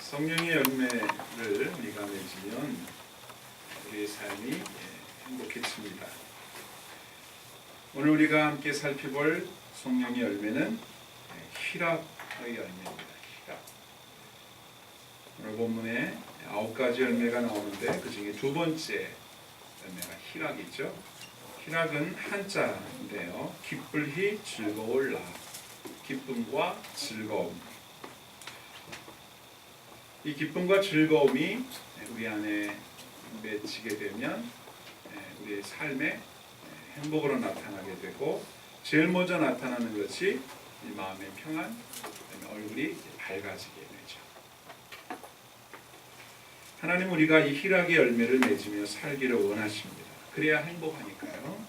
성령의 열매를 우리가 맺으면 우리의 삶이 행복해집니다. 오늘 우리가 함께 살펴볼 성령의 열매는 희락의 열매입니다. 희락. 오늘 본문에 9가지 열매가 나오는데 그 중에 두 번째 열매가 희락이죠. 희락은 한자인데요. 기쁠히 즐거울라. 기쁨과 즐거움. 이 기쁨과 즐거움이 우리 안에 맺히게 되면 우리의 삶에 행복으로 나타나게 되고, 제일 먼저 나타나는 것이 이 마음의 평안, 얼굴이 밝아지게 되죠. 하나님 우리가 이 희락의 열매를 맺으며 살기를 원하십니다. 그래야 행복하니까요.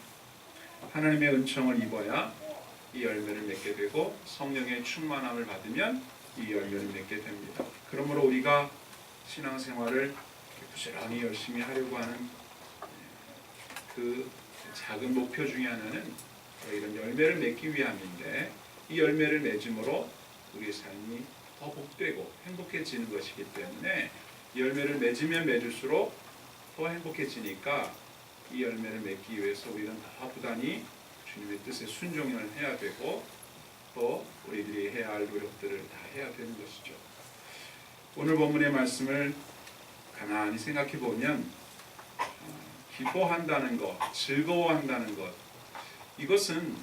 하나님의 은총을 입어야 이 열매를 맺게 되고, 성령의 충만함을 받으면 이 열매를 맺게 됩니다. 그러므로 우리가 신앙생활을 부지런히 열심히 하려고 하는 그 작은 목표 중에 하나는 이런 열매를 맺기 위함인데, 이 열매를 맺음으로 우리의 삶이 더 복되고 행복해지는 것이기 때문에 이 열매를 맺으면 맺을수록 더 행복해지니까 이 열매를 맺기 위해서 우리는 더 부단히 주님의 뜻에 순종을 해야 되고, 또 우리들이 해야 할 노력들을 다 해야 되는 것이죠. 오늘 본문의 말씀을 가만히 생각해 보면 기뻐한다는 것, 즐거워한다는 것, 이것은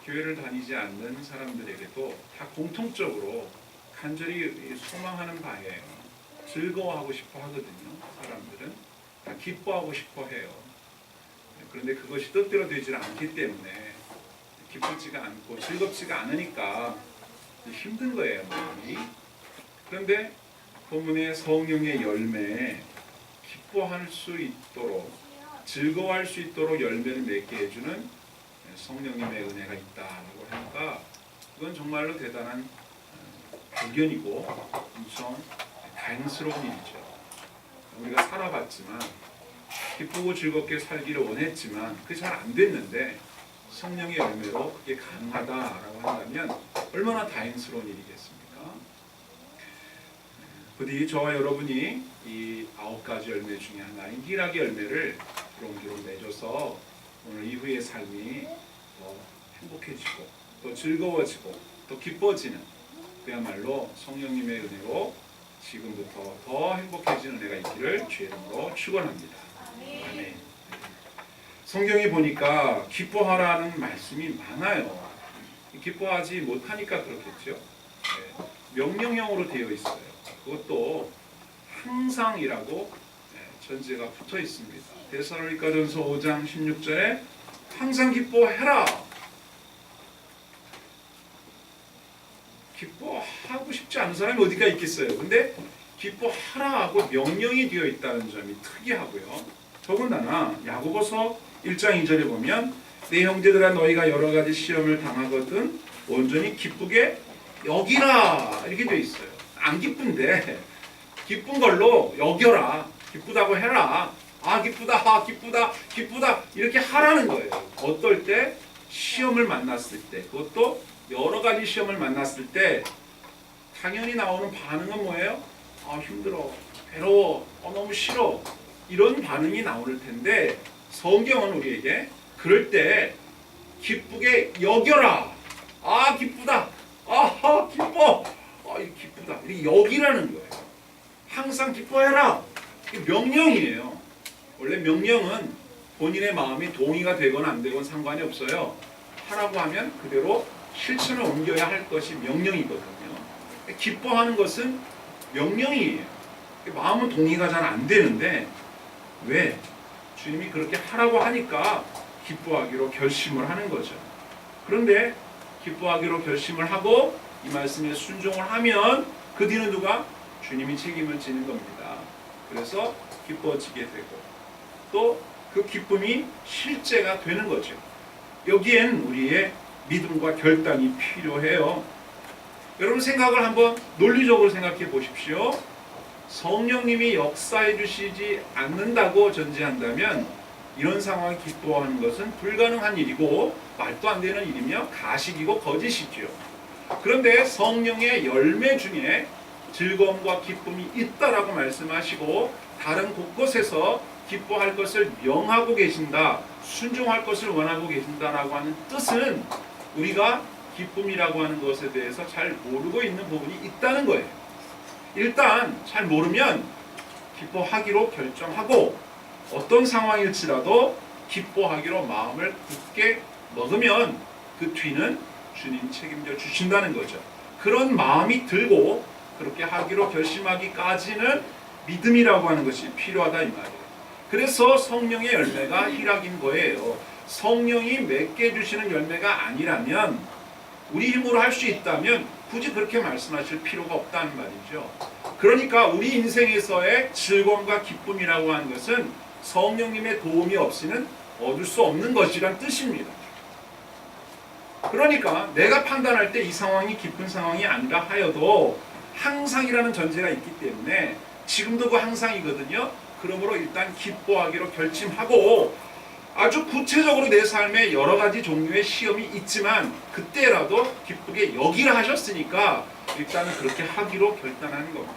교회를 다니지 않는 사람들에게도 다 공통적으로 간절히 소망하는 바예요. 즐거워하고 싶어 하거든요. 사람들은 다 기뻐하고 싶어 해요. 그런데 그것이 뜻대로 되지 않기 때문에 기쁘지가 않고 즐겁지가 않으니까 힘든 거예요, 마음이. 그런데 본문의 성령의 열매에 기뻐할 수 있도록, 즐거워할 수 있도록 열매를 맺게 해주는 성령님의 은혜가 있다라고 하니까 이건 정말로 대단한 발견이고 엄청 다행스러운 일이죠. 우리가 살아봤지만, 기쁘고 즐겁게 살기를 원했지만 그게 잘 안 됐는데 성령의 열매로 그게 가능하다라고 한다면 얼마나 다행스러운 일이겠습니까? 부디 저와 여러분이 이 9가지 열매 중에 하나인 희락의 열매를 주렁주렁 맺어서 오늘 이후의 삶이 더 행복해지고 또 즐거워지고 또 기뻐지는, 그야말로 성령님의 은혜로 지금부터 더 행복해지는 은혜가 있기를 주의 이름으로 축원합니다. 아멘. 성경에 보니까 기뻐하라는 말씀이 많아요. 기뻐하지 못하니까 그렇겠죠. 명령형으로 되어 있어요. 그것도 항상이라고 전제가 붙어 있습니다. 데살로니가전서 5장 16절에 항상 기뻐해라. 기뻐하고 싶지 않은 사람이 어디가 있겠어요. 근데 기뻐하라 하고 명령이 되어 있다는 점이 특이하고요. 더군다나 야고보서 1장 2절에 보면 내 형제들아 너희가 여러 가지 시험을 당하거든 온전히 기쁘게 여기라 이렇게 되어 있어요. 안 기쁜데 기쁜 걸로 여겨라. 기쁘다고 해라. 아 기쁘다, 아 기쁘다, 기쁘다 이렇게 하라는 거예요. 어떨 때? 시험을 만났을 때, 그것도 여러 가지 시험을 만났을 때 당연히 나오는 반응은 뭐예요? 아 힘들어, 괴로워, 너무 싫어, 이런 반응이 나올 텐데 성경은 우리에게 그럴 때 기쁘게 여겨라. 아 기쁘다, 아하 기뻐, 기쁘다 이렇게 여기라는 거예요. 항상 기뻐해라. 이게 명령이에요. 원래 명령은 본인의 마음이 동의가 되거나 안 되건 상관이 없어요. 하라고 하면 그대로 실천을 옮겨야 할 것이 명령이거든요. 기뻐하는 것은 명령이에요. 마음은 동의가 잘 안 되는데 왜? 주님이 그렇게 하라고 하니까 기뻐하기로 결심을 하는 거죠. 그런데 기뻐하기로 결심을 하고 이 말씀에 순종을 하면 그 뒤는 누가? 주님이 책임을 지는 겁니다. 그래서 기뻐지게 되고 또 그 기쁨이 실제가 되는 거죠. 여기엔 우리의 믿음과 결단이 필요해요. 여러분 생각을 한번 논리적으로 생각해 보십시오. 성령님이 역사해 주시지 않는다고 전제한다면 이런 상황을 기뻐하는 것은 불가능한 일이고 말도 안 되는 일이며 가식이고 거짓이죠. 그런데 성령의 열매 중에 즐거움과 기쁨이 있다라고 말씀하시고 다른 곳곳에서 기뻐할 것을 명하고 계신다, 순종할 것을 원하고 계신다라고 하는 뜻은 우리가 기쁨이라고 하는 것에 대해서 잘 모르고 있는 부분이 있다는 거예요. 일단 잘 모르면 기뻐하기로 결정하고 어떤 상황일지라도 기뻐하기로 마음을 굳게 먹으면 그 뒤는 주님 책임져 주신다는 거죠. 그런 마음이 들고 그렇게 하기로 결심하기까지는 믿음이라고 하는 것이 필요하다 이 말이에요. 그래서 성령의 열매가 희락인 거예요. 성령이 맺게 해주시는 열매가 아니라면 우리 힘으로 할 수 있다면 굳이 그렇게 말씀하실 필요가 없다는 말이죠. 그러니까 우리 인생에서의 즐거움과 기쁨이라고 하는 것은 성령님의 도움이 없이는 얻을 수 없는 것이란 뜻입니다. 그러니까 내가 판단할 때 이 상황이 기쁜 상황이 아니라 하여도 항상이라는 전제가 있기 때문에 지금도 그 항상이거든요. 그러므로 일단 기뻐하기로 결심하고 아주 구체적으로 내 삶에 여러 가지 종류의 시험이 있지만 그때라도 기쁘게 여기라 하셨으니까 일단 그렇게 하기로 결단하는 겁니다.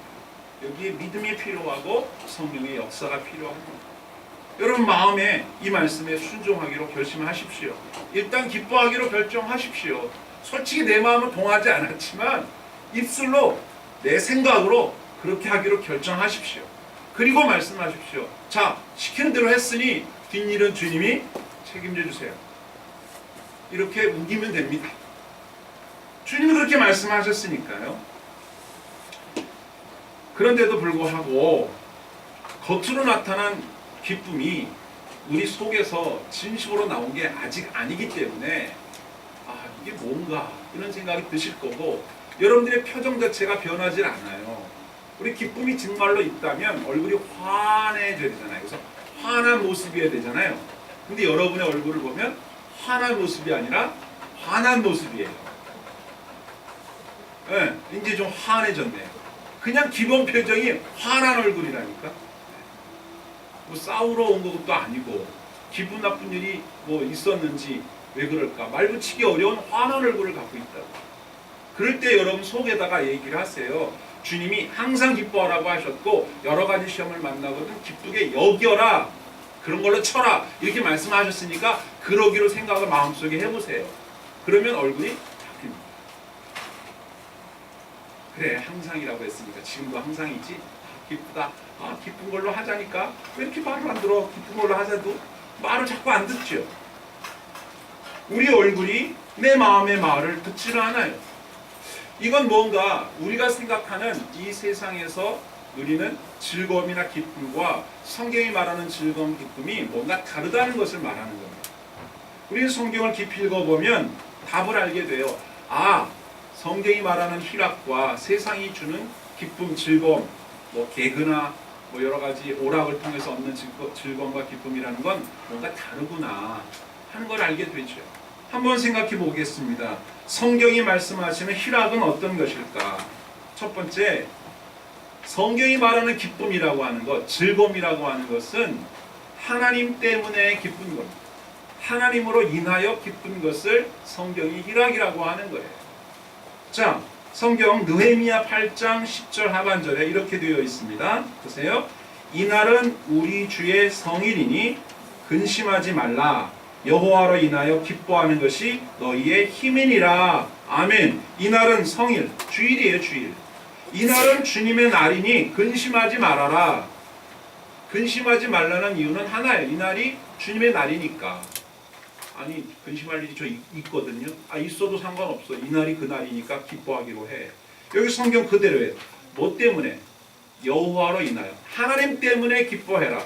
여기에 믿음이 필요하고 성령의 역사가 필요합니다. 여러분 마음에 이 말씀에 순종하기로 결심하십시오. 일단 기뻐하기로 결정하십시오. 솔직히 내 마음은 동하지 않았지만 입술로 내 생각으로 그렇게 하기로 결정하십시오. 그리고 말씀하십시오. 자, 시키는 대로 했으니 뒷일은 주님이 책임져 주세요. 이렇게 우기면 됩니다. 주님이 그렇게 말씀하셨으니까요. 그런데도 불구하고 겉으로 나타난 기쁨이 우리 속에서 진심으로 나온 게 아직 아니기 때문에 이게 뭔가 이런 생각이 드실 거고 여러분들의 표정 자체가 변하지 않아요. 우리 기쁨이 정말로 있다면 얼굴이 환해져야 되잖아요. 그래서 환한 모습이어야 되잖아요. 근데 여러분의 얼굴을 보면 환한 모습이 아니라 화난 모습이에요. 네, 이제 좀 환해졌네요. 그냥 기본 표정이 화난 얼굴이라니까. 뭐 싸우러 온 것도 아니고 기분 나쁜 일이 뭐 있었는지 왜 그럴까 말 붙이기 어려운 환한 얼굴을 갖고 있다고. 그럴 때 여러분 속에다가 얘기를 하세요. 주님이 항상 기뻐하라고 하셨고 여러 가지 시험을 만나거든 기쁘게 여겨라, 그런 걸로 쳐라 이렇게 말씀하셨으니까 그러기로 생각을 마음속에 해보세요. 그러면 얼굴이 바뀝니다. 그래 항상이라고 했으니까 지금도 항상이지. 기쁘다. 기쁜 걸로 하자니까 왜 이렇게 말을 안 들어? 기쁜 걸로 하자도 말을 자꾸 안 듣죠. 우리 얼굴이 내 마음의 말을 듣지를 않아요. 이건 뭔가 우리가 생각하는 이 세상에서 누리는 즐거움이나 기쁨과 성경이 말하는 즐거움, 기쁨이 뭔가 다르다는 것을 말하는 겁니다. 우리는 성경을 깊이 읽어보면 답을 알게 돼요. 성경이 말하는 희락과 세상이 주는 기쁨, 즐거움, 뭐 개그나 뭐 여러 가지 오락을 통해서 얻는 즐거움과 기쁨이라는 건 뭔가 다르구나 하는 걸 알게 되죠. 한번 생각해 보겠습니다. 성경이 말씀하시는 희락은 어떤 것일까? 첫 번째, 성경이 말하는 기쁨이라고 하는 것, 즐거움이라고 하는 것은 하나님 때문에 기쁜 겁니다. 하나님으로 인하여 기쁜 것을 성경이 희락이라고 하는 거예요. 자, 성경 느헤미야 8장 10절 하반절에 이렇게 되어 있습니다. 보세요. 이날은 우리 주의 성일이니 근심하지 말라. 여호와로 인하여 기뻐하는 것이 너희의 힘이니라. 아멘. 이날은 성일, 주일이에요. 주일. 이날은 주님의 날이니 근심하지 말아라. 근심하지 말라는 이유는 하나예요. 이날이 주님의 날이니까. 아니 근심할 일이 저 있거든요. 있어도 상관없어. 이날이 그 날이니까 기뻐하기로 해. 여기 성경 그대로예요. 뭐 때문에? 여호와로 인하여. 하나님 때문에 기뻐해라.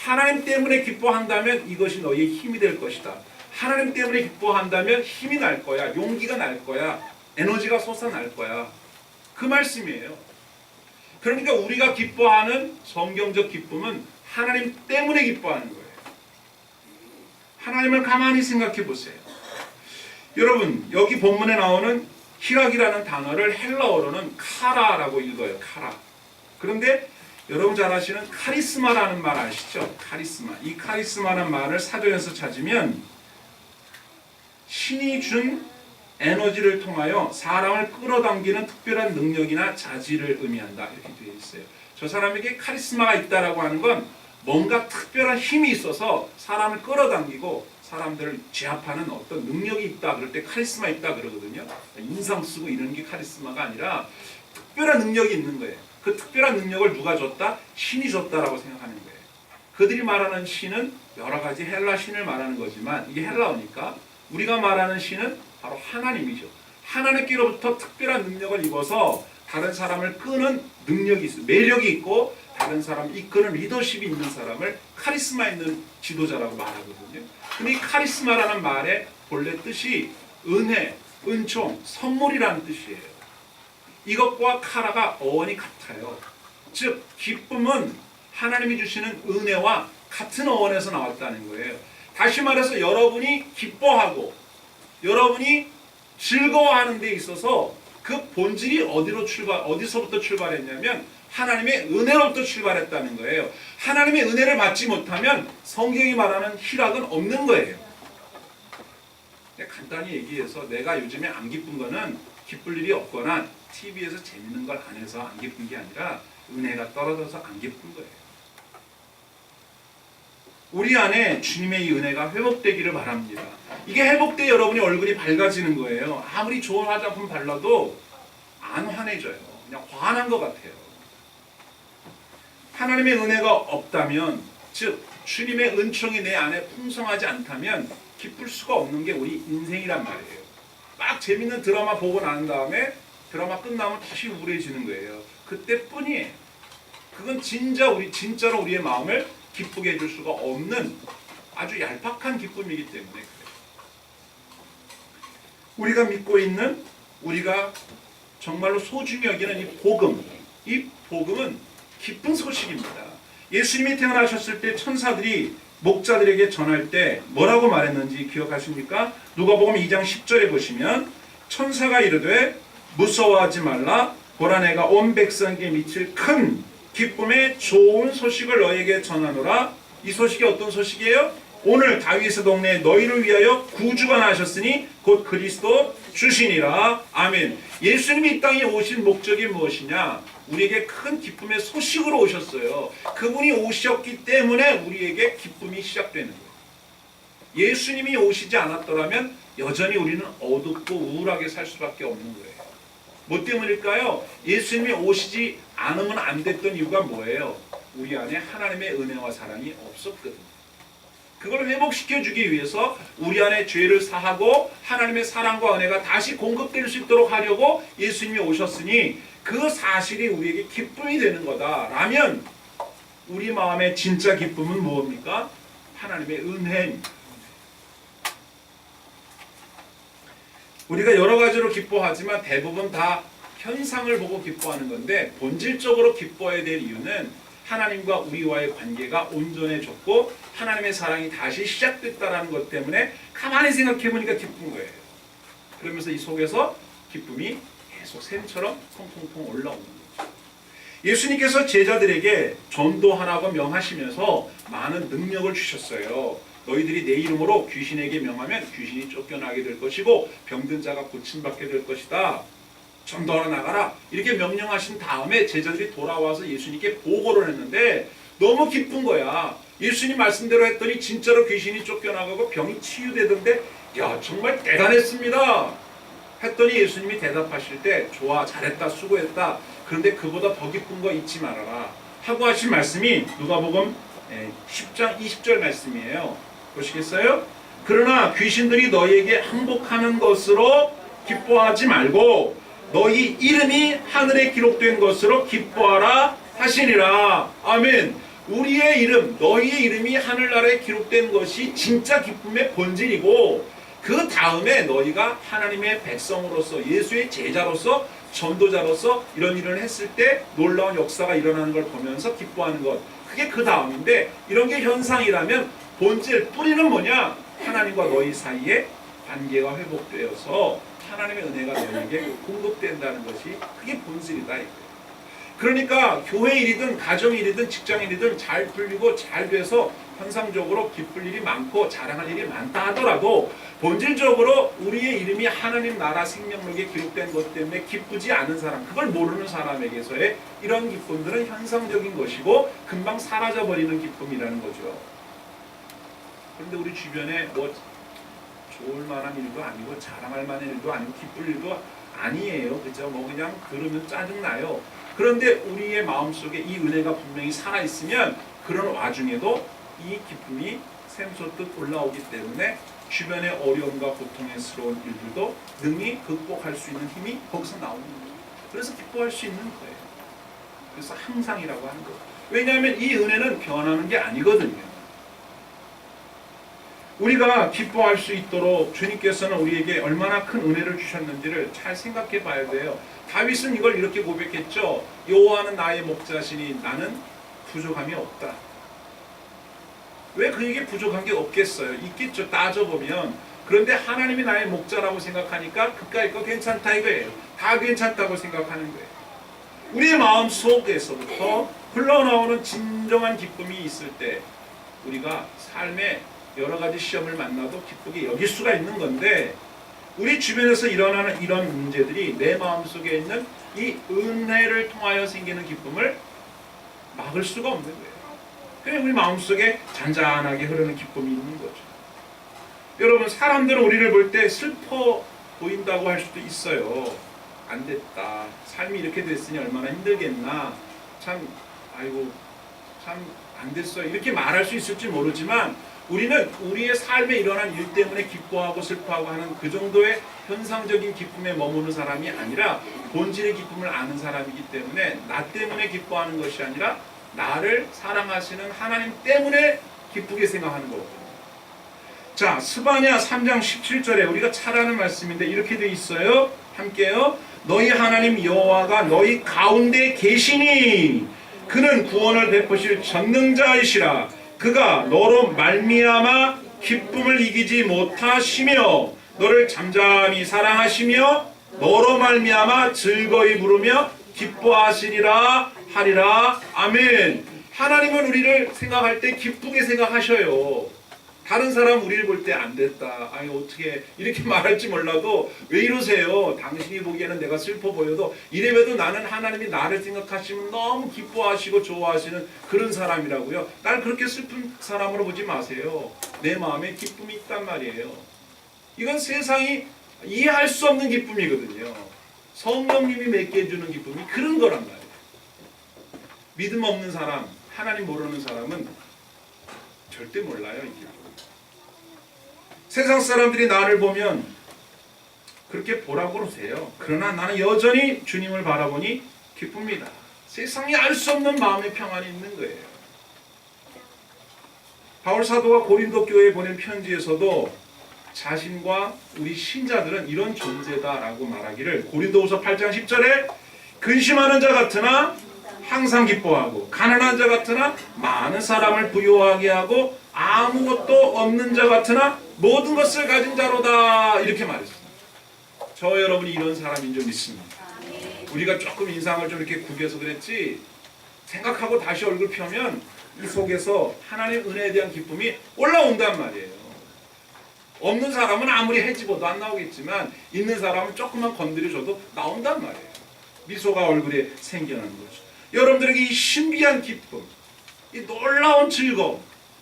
하나님 때문에 기뻐한다면 이것이 너희의 힘이 될 것이다. 하나님 때문에 기뻐한다면 힘이 날 거야. 용기가 날 거야. 에너지가 솟아날 거야. 그 말씀이에요. 그러니까 우리가 기뻐하는 성경적 기쁨은 하나님 때문에 기뻐하는 거예요. 하나님을 가만히 생각해 보세요. 여러분 여기 본문에 나오는 희락이라는 단어를 헬라어로는 카라라고 읽어요. 카라. 그런데 여러분 잘 아시는 카리스마라는 말 아시죠? 카리스마. 이 카리스마라는 말을 사전에서 찾으면 신이 준 에너지를 통하여 사람을 끌어당기는 특별한 능력이나 자질을 의미한다. 이렇게 되어 있어요. 저 사람에게 카리스마가 있다라고 하는 건 뭔가 특별한 힘이 있어서 사람을 끌어당기고 사람들을 제압하는 어떤 능력이 있다. 그럴 때 카리스마 있다 그러거든요. 인상 쓰고 이런 게 카리스마가 아니라 특별한 능력이 있는 거예요. 그 특별한 능력을 누가 줬다? 신이 줬다라고 생각하는 거예요. 그들이 말하는 신은 여러 가지 헬라 신을 말하는 거지만 이게 헬라어니까 우리가 말하는 신은 바로 하나님이죠. 하나님께로부터 특별한 능력을 입어서 다른 사람을 끄는 능력이 있어요. 매력이 있고 다른 사람을 이끄는 리더십이 있는 사람을 카리스마 있는 지도자라고 말하거든요. 근데 이 카리스마라는 말의 본래 뜻이 은혜, 은총, 선물이라는 뜻이에요. 이것과 카라가 어원이 같아요. 즉 기쁨은 하나님이 주시는 은혜와 같은 어원에서 나왔다는 거예요. 다시 말해서 여러분이 기뻐하고 여러분이 즐거워하는 데 있어서 그 본질이 어디서부터 출발했냐면 하나님의 은혜로부터 출발했다는 거예요. 하나님의 은혜를 받지 못하면 성경이 말하는 희락은 없는 거예요. 간단히 얘기해서 내가 요즘에 안 기쁜 거는 기쁠 일이 없거나 TV에서 재밌는 걸 안 해서 안 기쁜 게 아니라 은혜가 떨어져서 안 기쁜 거예요. 우리 안에 주님의 이 은혜가 회복되기를 바랍니다. 이게 회복돼 여러분이 얼굴이 밝아지는 거예요. 아무리 좋은 화장품 발라도 안 환해져요. 그냥 환한 것 같아요. 하나님의 은혜가 없다면, 즉 주님의 은총이 내 안에 풍성하지 않다면 기쁠 수가 없는 게 우리 인생이란 말이에요. 막 재밌는 드라마 보고 난 다음에 드라마 끝나면 다시 우울해지는 거예요. 그때뿐이에요. 그건 진짜로 우리의 마음을 기쁘게 해줄 수가 없는 아주 얄팍한 기쁨이기 때문에 그래요. 우리가 믿고 있는, 우리가 정말로 소중히 여기는 이 복음은 기쁜 소식입니다. 예수님이 태어나셨을 때 천사들이 목자들에게 전할 때 뭐라고 말했는지 기억하십니까? 누가복음 2장 10절에 보시면 천사가 이르되 무서워하지 말라, 보라 내가 온 백성에게 미칠 큰 기쁨의 좋은 소식을 너에게 전하노라. 이 소식이 어떤 소식이에요? 오늘 다윗의 동네에 너희를 위하여 구주가 나셨으니 곧 그리스도 주시니라. 아멘. 예수님이 이 땅에 오신 목적이 무엇이냐? 우리에게 큰 기쁨의 소식으로 오셨어요. 그분이 오셨기 때문에 우리에게 기쁨이 시작되는 거예요. 예수님이 오시지 않았더라면 여전히 우리는 어둡고 우울하게 살 수밖에 없는 거예요. 뭐 때문일까요? 예수님이 오시지 않으면 안 됐던 이유가 뭐예요? 우리 안에 하나님의 은혜와 사랑이 없었거든요. 그걸 회복시켜주기 위해서 우리 안에 죄를 사하고 하나님의 사랑과 은혜가 다시 공급될 수 있도록 하려고 예수님이 오셨으니 그 사실이 우리에게 기쁨이 되는 거다라면 우리 마음의 진짜 기쁨은 무엇입니까? 하나님의 은혜입니다. 우리가 여러 가지로 기뻐하지만 대부분 다 현상을 보고 기뻐하는 건데 본질적으로 기뻐해야 될 이유는 하나님과 우리와의 관계가 온전해졌고 하나님의 사랑이 다시 시작됐다는 것 때문에 가만히 생각해 보니까 기쁜 거예요. 그러면서 이 속에서 기쁨이 계속 샘처럼 퐁퐁퐁 올라오는 거죠. 예수님께서 제자들에게 전도하라고 명하시면서 많은 능력을 주셨어요. 너희들이 내 이름으로 귀신에게 명하면 귀신이 쫓겨나게 될 것이고 병든 자가 고침받게 될 것이다. 전도하러 나가라. 이렇게 명령하신 다음에 제자들이 돌아와서 예수님께 보고를 했는데 너무 기쁜 거야. 예수님 말씀대로 했더니 진짜로 귀신이 쫓겨나가고 병이 치유되던데 야 정말 대단했습니다. 했더니 예수님이 대답하실 때 좋아 잘했다 수고했다. 그런데 그보다 더 기쁜 거 잊지 말아라. 하고 하신 말씀이 누가복음 10장 20절 말씀이에요. 보시겠어요? 그러나 귀신들이 너희에게 항복하는 것으로 기뻐하지 말고 너희 이름이 하늘에 기록된 것으로 기뻐하라 하시니라. 아멘. 우리의 이름, 너희의 이름이 하늘나라에 기록된 것이 진짜 기쁨의 본질이고 그 다음에 너희가 하나님의 백성으로서 예수의 제자로서 전도자로서 이런 일을 했을 때 놀라운 역사가 일어나는 걸 보면서 기뻐하는 것, 그게 그 다음인데 이런 게 현상이라면 본질, 뿌리는 뭐냐? 하나님과 너희 사이에 관계가 회복되어서 하나님의 은혜가 너에게 공급된다는 것이 그게 본질이다. 그러니까 교회 일이든 가정 일이든 직장 일이든 잘 풀리고 잘 돼서 현상적으로 기쁠 일이 많고 자랑할 일이 많다 하더라도 본질적으로 우리의 이름이 하나님 나라 생명록에 기록된 것 때문에 기쁘지 않은 사람, 그걸 모르는 사람에게서의 이런 기쁨들은 현상적인 것이고 금방 사라져버리는 기쁨이라는 거죠. 그런데 우리 주변에 뭐 좋을 만한 일도 아니고 자랑할 만한 일도 아니고 기쁠 일도 아니에요. 그죠? 뭐 그냥 들으면 짜증나요. 그런데 우리의 마음속에 이 은혜가 분명히 살아있으면 그런 와중에도 이 기쁨이 샘솟듯 올라오기 때문에 주변의 어려움과 고통스러운 일들도 능히 극복할 수 있는 힘이 거기서 나오는 거예요. 그래서 기뻐할 수 있는 거예요. 그래서 항상이라고 하는 거예요. 왜냐하면 이 은혜는 변하는 게 아니거든요. 우리가 기뻐할 수 있도록 주님께서는 우리에게 얼마나 큰 은혜를 주셨는지를 잘 생각해 봐야 돼요. 다윗은 이걸 이렇게 고백했죠. 여호와는 나의 목자시니 나는 부족함이 없다. 왜 그에게 부족한 게 없겠어요? 있겠죠. 따져보면. 그런데 하나님이 나의 목자라고 생각하니까 그까이 거 괜찮다 이거예요. 다 괜찮다고 생각하는 거예요. 우리의 마음 속에서부터 흘러나오는 진정한 기쁨이 있을 때 우리가 삶에 여러 가지 시험을 만나도 기쁘게 여길 수가 있는 건데, 우리 주변에서 일어나는 이런 문제들이 내 마음속에 있는 이 은혜를 통하여 생기는 기쁨을 막을 수가 없는 거예요. 그냥 우리 마음속에 잔잔하게 흐르는 기쁨이 있는 거죠. 여러분, 사람들은 우리를 볼 때 슬퍼 보인다고 할 수도 있어요. 안 됐다. 삶이 이렇게 됐으니 얼마나 힘들겠나. 참, 아이고, 참 안 됐어요. 이렇게 말할 수 있을지 모르지만 우리는 우리의 삶에 일어난 일 때문에 기뻐하고 슬퍼하고 하는 그 정도의 현상적인 기쁨에 머무는 사람이 아니라 본질의 기쁨을 아는 사람이기 때문에 나 때문에 기뻐하는 것이 아니라 나를 사랑하시는 하나님 때문에 기쁘게 생각하는 거거든요. 자, 스바냐 3장 17절에 우리가 잘 아는 말씀인데 이렇게 돼 있어요. 함께요. 너희 하나님 여호와가 너희 가운데 계시니 그는 구원을 베푸실 전능자이시라. 그가 너로 말미암아 기쁨을 이기지 못하시며 너를 잠잠히 사랑하시며 너로 말미암아 즐거이 부르며 기뻐하시리라 하리라. 아멘. 하나님은 우리를 생각할 때 기쁘게 생각하셔요. 다른 사람 우리를 볼 때 안 됐다. 아니 어떻게 이렇게 말할지 몰라도 왜 이러세요? 당신이 보기에는 내가 슬퍼 보여도 이래봬도 나는 하나님이 나를 생각하시면 너무 기뻐하시고 좋아하시는 그런 사람이라고요. 날 그렇게 슬픈 사람으로 보지 마세요. 내 마음에 기쁨이 있단 말이에요. 이건 세상이 이해할 수 없는 기쁨이거든요. 성령님이 맺게 해주는 기쁨이 그런 거란 말이에요. 믿음 없는 사람, 하나님 모르는 사람은 절대 몰라요. 이 기쁨. 세상 사람들이 나를 보면 그렇게 보라고 그러세요. 그러나 나는 여전히 주님을 바라보니 기쁩니다. 세상이 알 수 없는 마음의 평안이 있는 거예요. 바울 사도가 고린도 교회에 보낸 편지에서도 자신과 우리 신자들은 이런 존재다라고 말하기를, 고린도후서 8장 10절에 근심하는 자 같으나 항상 기뻐하고 가난한 자 같으나 많은 사람을 부유하게 하고 아무것도 없는 자 같으나 모든 것을 가진 자로다, 이렇게 말했습니다. 저 여러분이 이런 사람인 줄 믿습니다. 우리가 조금 인상을 좀 이렇게 구겨서 그랬지, 생각하고 다시 얼굴 펴면 이 속에서 하나님의 은혜에 대한 기쁨이 올라온단 말이에요. 없는 사람은 아무리 해집어도 안 나오겠지만 있는 사람은 조금만 건드려줘도 나온단 말이에요. 미소가 얼굴에 생겨나는 거죠. 여러분들에게 이 신비한 기쁨, 이 놀라운 즐거움,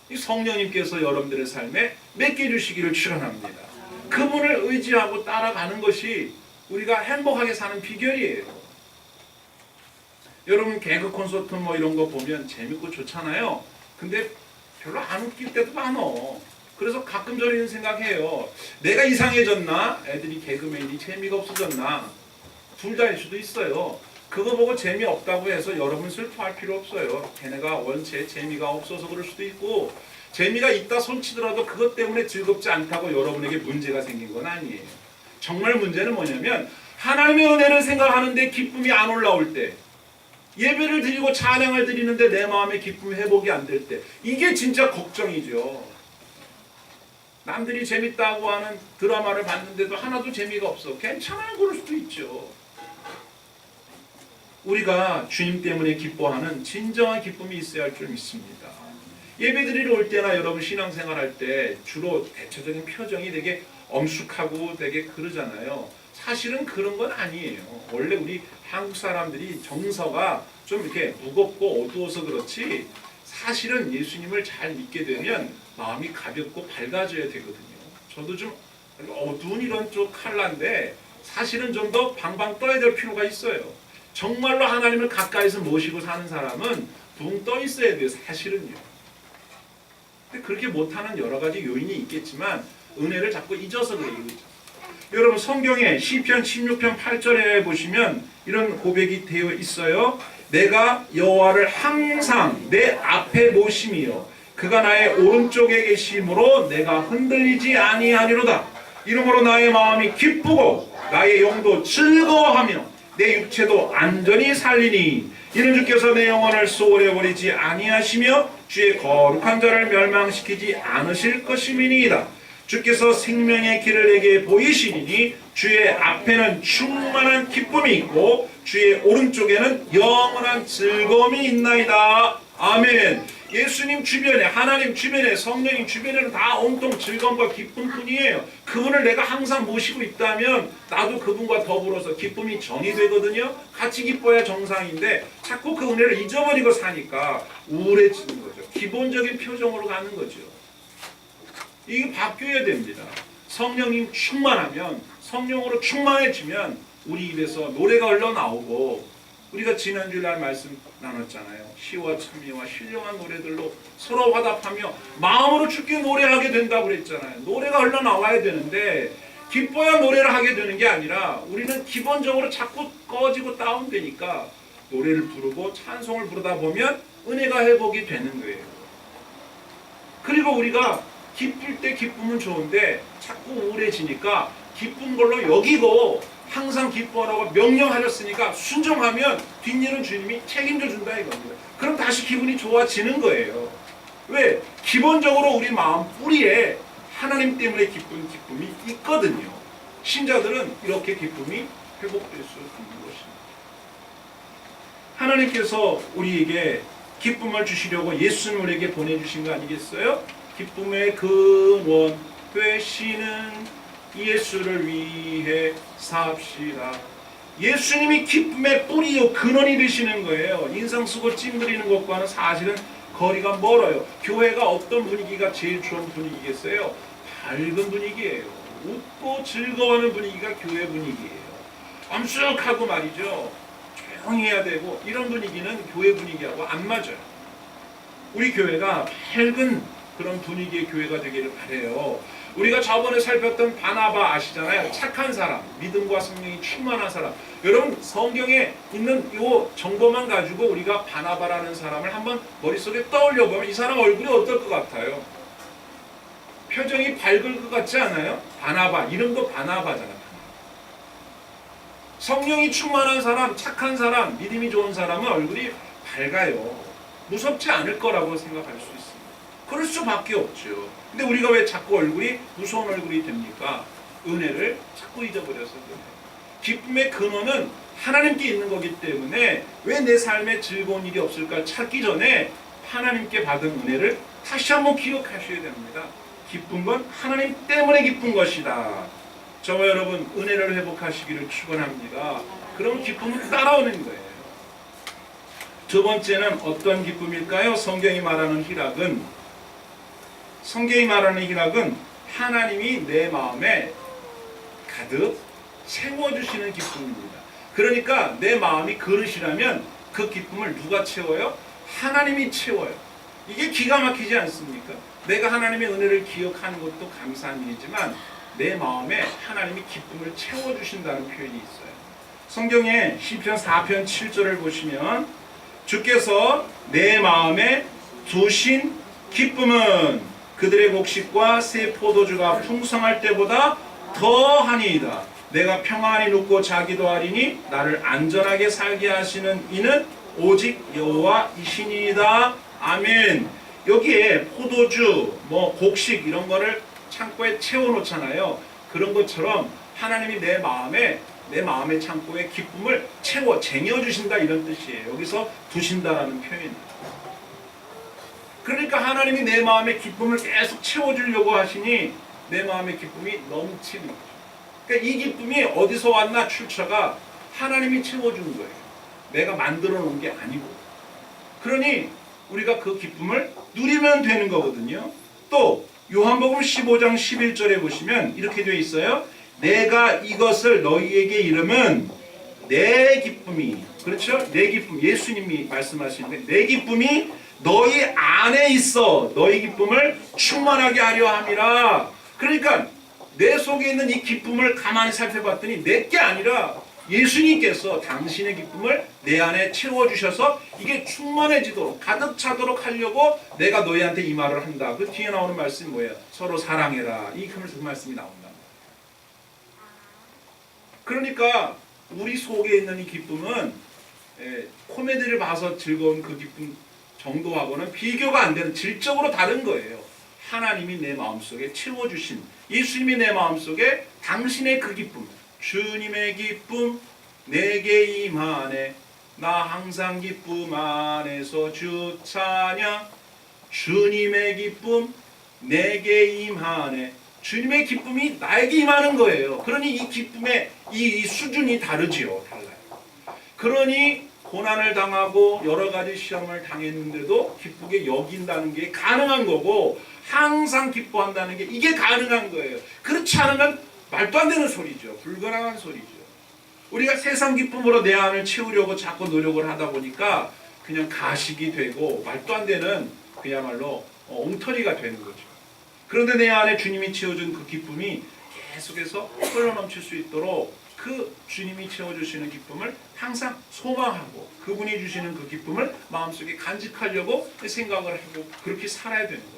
이 성령님께서 여러분들의 삶에 맺게 해주시기를 축원합니다. 그분을 의지하고 따라가는 것이 우리가 행복하게 사는 비결이에요. 여러분 개그 콘서트 뭐 이런 거 보면 재밌고 좋잖아요. 근데 별로 안 웃길 때도 많어. 그래서 가끔 저는 이런 생각해요. 내가 이상해졌나? 애들이 개그맨이 재미가 없어졌나? 둘 다일 수도 있어요. 그거 보고 재미없다고 해서 여러분 슬퍼할 필요 없어요. 걔네가 원체 재미가 없어서 그럴 수도 있고, 재미가 있다 손치더라도 그것 때문에 즐겁지 않다고 여러분에게 문제가 생긴 건 아니에요. 정말 문제는 뭐냐면 하나님의 은혜를 생각하는데 기쁨이 안 올라올 때, 예배를 드리고 찬양을 드리는데 내 마음의 기쁨이 회복이 안 될 때, 이게 진짜 걱정이죠. 남들이 재밌다고 하는 드라마를 봤는데도 하나도 재미가 없어. 괜찮아요. 그럴 수도 있죠. 우리가 주님 때문에 기뻐하는 진정한 기쁨이 있어야 할 줄 믿습니다. 예배드리러 올 때나 여러분 신앙생활 할 때 주로 대체적인 표정이 되게 엄숙하고 되게 그러잖아요. 사실은 그런 건 아니에요. 원래 우리 한국 사람들이 정서가 좀 이렇게 무겁고 어두워서 그렇지, 사실은 예수님을 잘 믿게 되면 마음이 가볍고 밝아져야 되거든요. 저도 좀 어두운 이런 쪽 칼라인데 사실은 좀 더 방방 떠야 될 필요가 있어요. 정말로 하나님을 가까이서 모시고 사는 사람은 붕 떠 있어야 돼요. 사실은요. 근데 그렇게 못하는 여러 가지 요인이 있겠지만 은혜를 자꾸 잊어서 그래요. 여러분 성경에 시편 16편 8절에 보시면 이런 고백이 되어 있어요. 내가 여호와를 항상 내 앞에 모심이요 그가 나의 오른쪽에 계심으로 내가 흔들리지 아니하리로다. 이러므로 나의 마음이 기쁘고 나의 영도 즐거워하며 내 육체도 안전히 살리니 이는 주께서 내 영혼을 소홀히 버리지 아니하시며 주의 거룩한 자를 멸망시키지 않으실 것임이니이다. 주께서 생명의 길을 내게 보이시니 주의 앞에는 충만한 기쁨이 있고 주의 오른쪽에는 영원한 즐거움이 있나이다. 아멘. 예수님 주변에, 하나님 주변에, 성령님 주변에는 다 온통 즐거움과 기쁨뿐이에요. 그분을 내가 항상 모시고 있다면 나도 그분과 더불어서 기쁨이 전이 되거든요. 같이 기뻐야 정상인데 자꾸 그 은혜를 잊어버리고 사니까 우울해지는 거죠. 기본적인 표정으로 가는 거죠. 이게 바뀌어야 됩니다. 성령님 충만하면, 성령으로 충만해지면 우리 입에서 노래가 흘러나오고, 우리가 지난주날 말씀 나눴잖아요. 시와 찬미와 신령한 노래들로 서로 화답하며 마음으로 주께 노래하게 된다고 그랬잖아요. 노래가 흘러나와야 되는데 기뻐야 노래를 하게 되는 게 아니라 우리는 기본적으로 자꾸 꺼지고 다운되니까 노래를 부르고 찬송을 부르다 보면 은혜가 회복이 되는 거예요. 그리고 우리가 기쁠 때 기쁨은 좋은데 자꾸 우울해지니까 기쁜 걸로 여기고 항상 기뻐하라고 명령하셨으니까 순종하면 뒷일은 주님이 책임져 준다 이겁니다. 그럼 다시 기분이 좋아지는 거예요. 왜? 기본적으로 우리 마음 뿌리에 하나님 때문에 기쁨이 있거든요. 신자들은 이렇게 기쁨이 회복될 수 있는 것입니다. 하나님께서 우리에게 기쁨을 주시려고 예수님을 우리에게 보내주신 거 아니겠어요? 기쁨의 근원 되시는 예수를 위해 삽시다. 예수님이 기쁨의 뿌리요 근원이 되시는 거예요. 인상 쓰고 찡그리는 것과는 사실은 거리가 멀어요. 교회가 어떤 분위기가 제일 좋은 분위기겠어요? 밝은 분위기예요. 웃고 즐거워하는 분위기가 교회 분위기예요. 엄숙하고 말이죠. 조용히 해야 되고 이런 분위기는 교회 분위기하고 안 맞아요. 우리 교회가 밝은 그런 분위기의 교회가 되기를 바라요. 우리가 저번에 살폈던 바나바 아시잖아요. 착한 사람, 믿음과 성령이 충만한 사람. 여러분 성경에 있는 이 정보만 가지고 우리가 바나바라는 사람을 한번 머릿속에 떠올려 보면 이 사람 얼굴이 어떨 것 같아요? 표정이 밝을 것 같지 않아요? 바나바, 이름도 바나바잖아요. 성령이 충만한 사람, 착한 사람, 믿음이 좋은 사람은 얼굴이 밝아요. 무섭지 않을 거라고 생각할 수 있습니다. 그럴 수밖에 없죠. 근데 우리가 왜 자꾸 얼굴이 무서운 얼굴이 됩니까? 은혜를 자꾸 잊어버려서 그래요. 기쁨의 근원은 하나님께 있는 거기 때문에 왜 내 삶에 즐거운 일이 없을까 찾기 전에 하나님께 받은 은혜를 다시 한번 기억하셔야 됩니다. 기쁜 건 하나님 때문에 기쁜 것이다. 저와 여러분 은혜를 회복하시기를 축원합니다. 그럼 기쁨은 따라오는 거예요. 두 번째는 어떤 기쁨일까요? 성경이 말하는 희락은 하나님이 내 마음에 가득 채워주시는 기쁨입니다. 그러니까 내 마음이 그릇이라면 그 기쁨을 누가 채워요? 하나님이 채워요. 이게 기가 막히지 않습니까? 내가 하나님의 은혜를 기억하는 것도 감사한 일이지만 내 마음에 하나님이 기쁨을 채워주신다는 표현이 있어요. 성경에 시편 4편 7절을 보시면 주께서 내 마음에 두신 기쁨은 그들의 곡식과 새 포도주가 풍성할 때보다 더하니이다. 내가 평안히 눕고 자기도 하리니 나를 안전하게 살게 하시는 이는 오직 여호와이시니이다. 아멘. 여기에 포도주, 곡식 이런 거를 창고에 채워놓잖아요. 그런 것처럼 하나님이 내 마음의 창고에 기쁨을 쟁여주신다 이런 뜻이에요. 여기서 두신다라는 표현입니다. 그러니까 하나님이 내 마음의 기쁨을 계속 채워주려고 하시니 내 마음의 기쁨이 넘치는 거죠. 그러니까 이 기쁨이 어디서 왔나 출처가 하나님이 채워준 거예요. 내가 만들어 놓은 게 아니고. 그러니 우리가 그 기쁨을 누리면 되는 거거든요. 또 요한복음 15장 11절에 보시면 이렇게 되어 있어요. 내가 이것을 너희에게 이르면 내 기쁨이, 그렇죠? 내 기쁨, 예수님이 말씀하시는데 내 기쁨이 너희 안에 있어 너희 기쁨을 충만하게 하려 함이라. 그러니까 내 속에 있는 이 기쁨을 가만히 살펴봤더니 내 게 아니라 예수님께서 당신의 기쁨을 내 안에 채워주셔서 이게 충만해지도록 가득 차도록 하려고 내가 너희한테 이 말을 한다. 그 뒤에 나오는 말씀이 뭐예요? 서로 사랑해라. 그 말씀이 나온다. 그러니까 우리 속에 있는 이 기쁨은 코미디를 봐서 즐거운 그 기쁨 정도하고는 비교가 안 되는 질적으로 다른 거예요. 하나님이 내 마음속에 채워주신 예수님이 내 마음속에 당신의 그 기쁨, 주님의 기쁨 내게 임하네 나 항상 기쁨 안에서 주 찬양. 주님의 기쁨 내게 임하네. 주님의 기쁨이 나에게 임하는 거예요. 그러니 이 기쁨의 이 수준이 다르지요. 달라요. 그러니 고난을 당하고 여러 가지 시험을 당했는데도 기쁘게 여긴다는 게 가능한 거고 항상 기뻐한다는 게 이게 가능한 거예요. 그렇지 않으면 말도 안 되는 소리죠. 불가능한 소리죠. 우리가 세상 기쁨으로 내 안을 채우려고 자꾸 노력을 하다 보니까 그냥 가식이 되고 말도 안 되는 그야말로 엉터리가 되는 거죠. 그런데 내 안에 주님이 채워준 그 기쁨이 계속해서 흘러넘칠 수 있도록 그 주님이 채워주시는 기쁨을 항상 소망하고 그분이 주시는 그 기쁨을 마음속에 간직하려고 생각을 하고 그렇게 살아야 되는 거죠.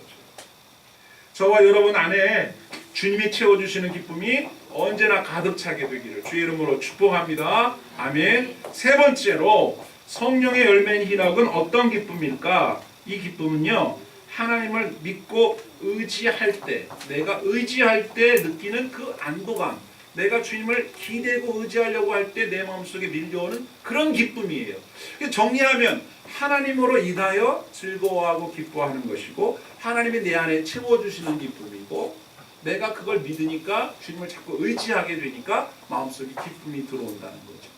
저와 여러분 안에 주님이 채워주시는 기쁨이 언제나 가득 차게 되기를 주의 이름으로 축복합니다. 아멘. 세 번째로 성령의 열매인 희락은 어떤 기쁨일까? 이 기쁨은요, 하나님을 믿고 의지할 때, 내가 의지할 때 느끼는 그 안도감, 내가 주님을 기대고 의지하려고 할 때 내 마음속에 밀려오는 그런 기쁨이에요. 정리하면 하나님으로 인하여 즐거워하고 기뻐하는 것이고 하나님이 내 안에 채워주시는 기쁨이고 내가 그걸 믿으니까 주님을 자꾸 의지하게 되니까 마음속에 기쁨이 들어온다는 거죠.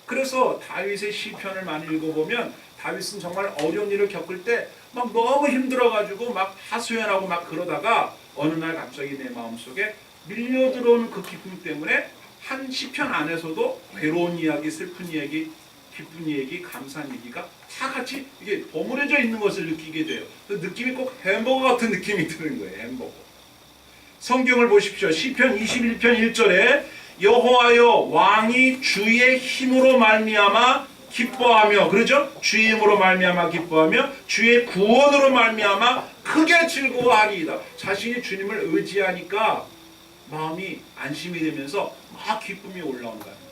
그래서 다윗의 시편을 많이 읽어보면 다윗은 정말 어려운 일을 겪을 때 막 너무 힘들어가지고 막 하소연하고 막 그러다가 어느 날 갑자기 내 마음속에 밀려들어오는 그 기쁨 때문에 한 시편 안에서도 괴로운 이야기, 슬픈 이야기, 기쁜 얘기, 감사한 얘기가 다 같이 이게 버무려져 있는 것을 느끼게 돼요. 그 느낌이 꼭 햄버거 같은 느낌이 드는 거예요. 햄버거. 성경을 보십시오. 시편 21편 1절에 여호와여 왕이 주의 힘으로 말미암아 기뻐하며, 그러죠? 주의 힘으로 말미암아 기뻐하며 주의 구원으로 말미암아 크게 즐거워하리이다. 자신이 주님을 의지하니까 마음이 안심이 되면서 막 기쁨이 올라온다는 거예요.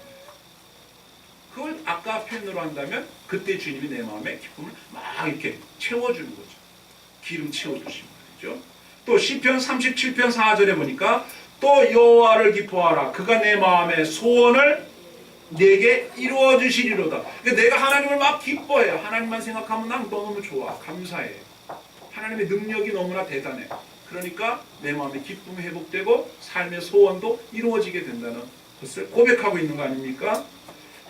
그걸 아까 표현으로 한다면 그때 주님이 내 마음에 기쁨을 막 이렇게 채워주는 거죠. 기름 채워주신 거죠. 또 시편 37편 4절에 보니까 또 여호와를 기뻐하라. 그가 내 마음의 소원을 내게 이루어 주시리로다. 그러니까 내가 하나님을 막 기뻐해요. 하나님만 생각하면 난 너무 좋아. 감사해. 하나님의 능력이 너무나 대단해. 그러니까 내 마음의 기쁨이 회복되고 삶의 소원도 이루어지게 된다는 것을 고백하고 있는 거 아닙니까?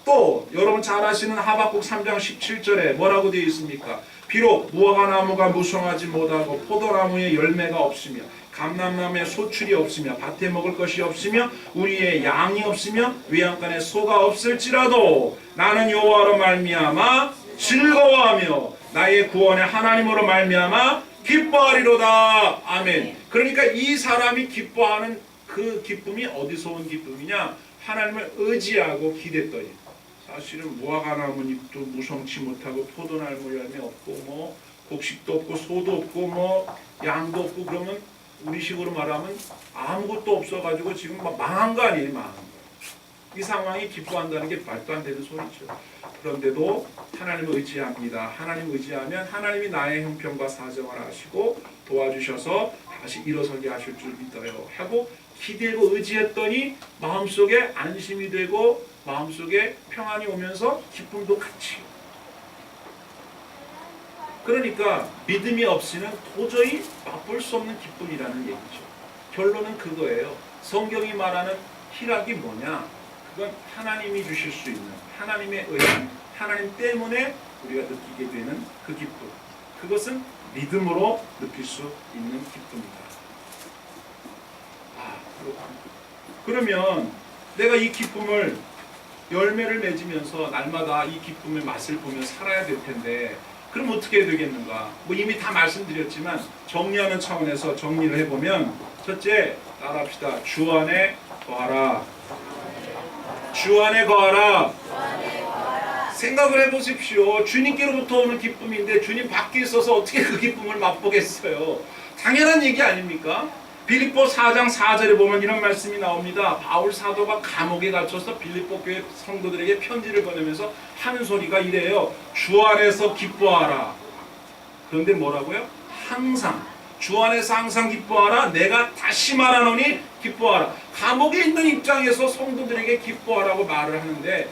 또 여러분 잘 아시는 하박국 3장 17절에 뭐라고 되어 있습니까? 비록 무화과나무가 무성하지 못하고 포도나무에 열매가 없으며 감람나무에 소출이 없으며 밭에 먹을 것이 없으며 우리의 양이 없으며 외양간에 소가 없을지라도 나는 여호와로 말미암아 즐거워하며 나의 구원의 하나님으로 말미암아 기뻐하리로다. 아멘. 그러니까 이 사람이 기뻐하는 그 기쁨이 어디서 온 기쁨이냐? 하나님을 의지하고 기댔더니 사실은 무화과나무 잎도 무성치 못하고 포도나무 열매 없고 뭐 곡식도 없고 소도 없고 뭐 양도 없고 그러면 우리식으로 말하면 아무것도 없어가지고 지금 막 망한 거 아니에요. 망한 거. 이 상황이 기뻐한다는 게 말도 안 되는 소리죠. 그런데도 하나님을 의지합니다. 하나님 의지하면 하나님이 나의 형편과 사정을 아시고 도와주셔서 다시 일어서게 하실 줄 믿어요 하고 기대고 의지했더니 마음속에 안심이 되고 마음속에 평안이 오면서 기쁨도 같이. 그러니까 믿음이 없이는 도저히 맛볼 수 없는 기쁨이라는 얘기죠. 결론은 그거예요. 성경이 말하는 희락이 뭐냐? 그건 하나님이 주실 수 있는 하나님의 의한 하나님 때문에 우리가 느끼게 되는 그 기쁨. 그것은 믿음으로 느낄 수 있는 기쁨이다. 그렇군요. 그러면 내가 이 기쁨을 열매를 맺으면서 날마다 이 기쁨의 맛을 보며 살아야 될 텐데 그럼 어떻게 해야 되겠는가? 뭐 이미 다 말씀드렸지만 정리하는 차원에서 정리를 해보면 첫째, 따라합시다. 주 안에 거하라. 주 안에 거하라. 생각을 해보십시오. 주님께로부터 오는 기쁨인데 주님 밖에 있어서 어떻게 그 기쁨을 맛보겠어요? 당연한 얘기 아닙니까? 빌립보 4장 4절에 보면 이런 말씀이 나옵니다. 바울 사도가 감옥에 갇혀서 빌립보 교회 성도들에게 편지를 보내면서 하는 소리가 이래요. 주 안에서 기뻐하라. 그런데 뭐라고요? 항상. 주 안에서 항상 기뻐하라. 내가 다시 말하노니 기뻐하라. 감옥에 있는 입장에서 성도들에게 기뻐하라고 말을 하는데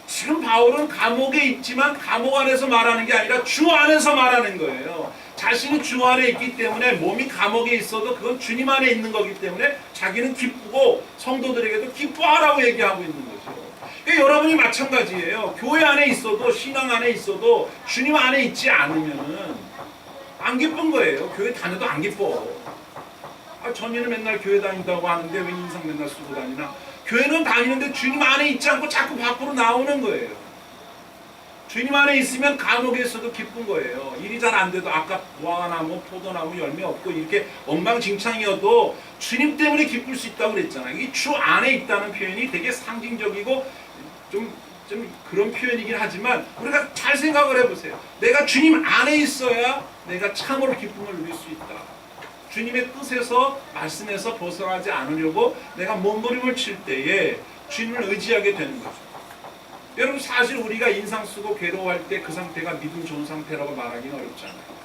지금 바울은 감옥에 있지만 감옥 안에서 말하는 게 아니라 주 안에서 말하는 거예요. 자신이 주 안에 있기 때문에 몸이 감옥에 있어도 그건 주님 안에 있는 거기 때문에 자기는 기쁘고 성도들에게도 기뻐하라고 얘기하고 있는 거죠. 그러니까 여러분이 마찬가지예요. 교회 안에 있어도 신앙 안에 있어도 주님 안에 있지 않으면은 안 기쁜 거예요. 교회 다녀도 안 기뻐. 전에는 맨날 교회 다닌다고 하는데 왜 인상 맨날 쓰고 다니나? 교회는 다니는데 주님 안에 있지 않고 자꾸 밖으로 나오는 거예요. 주님 안에 있으면 감옥에 있어도 기쁜 거예요. 일이 잘 안 돼도 아까 무화과나무, 포도나무 열매 없고 이렇게 엉망진창이어도 주님 때문에 기쁠 수 있다고 그랬잖아요. 이 주 안에 있다는 표현이 되게 상징적이고 좀 그런 표현이긴 하지만 우리가 잘 생각을 해보세요. 내가 주님 안에 있어야 내가 참으로 기쁨을 누릴 수 있다. 주님의 뜻에서 말씀에서 벗어나지 않으려고 내가 몸부림을 칠 때에 주님을 의지하게 되는 거죠. 여러분 사실 우리가 인상 쓰고 괴로워할 때 그 상태가 믿음 좋은 상태라고 말하기는 어렵잖아요.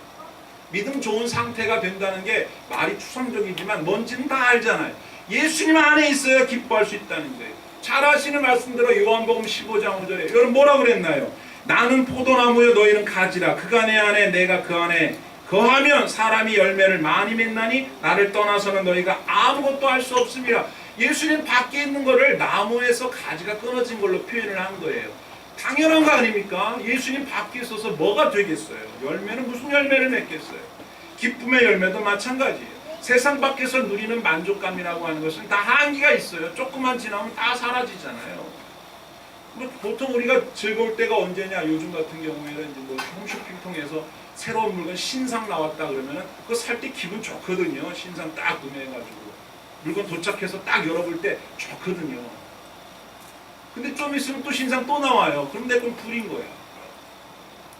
믿음 좋은 상태가 된다는 게 말이 추상적이지만 뭔지는 다 알잖아요. 예수님 안에 있어야 기뻐할 수 있다는 거예요. 잘 아시는 말씀대로 요한복음 15장 5절에 여러분 뭐라 그랬나요? 나는 포도나무여 너희는 가지라. 그가 내 안에 내가 그 안에 거하면 사람이 열매를 많이 맺나니 나를 떠나서는 너희가 아무것도 할 수 없음이라. 예수님 밖에 있는 거를 나무에서 가지가 끊어진 걸로 표현을 한 거예요. 당연한 거 아닙니까? 예수님 밖에 있어서 뭐가 되겠어요? 열매는 무슨 열매를 맺겠어요? 기쁨의 열매도 마찬가지예요. 세상 밖에서 누리는 만족감이라고 하는 것은 다 한계가 있어요. 조금만 지나면 다 사라지잖아요. 보통 우리가 즐거울 때가 언제냐? 요즘 같은 경우에는 이제 뭐 홈쇼핑 통해서 새로운 물건 신상 나왔다 그러면 그거 살 때 기분 좋거든요. 신상 딱 구매해가지고 물건 도착해서 딱 열어볼 때 좋거든요. 근데 좀 있으면 또 신상 또 나와요. 그럼 내 건 불인 거야.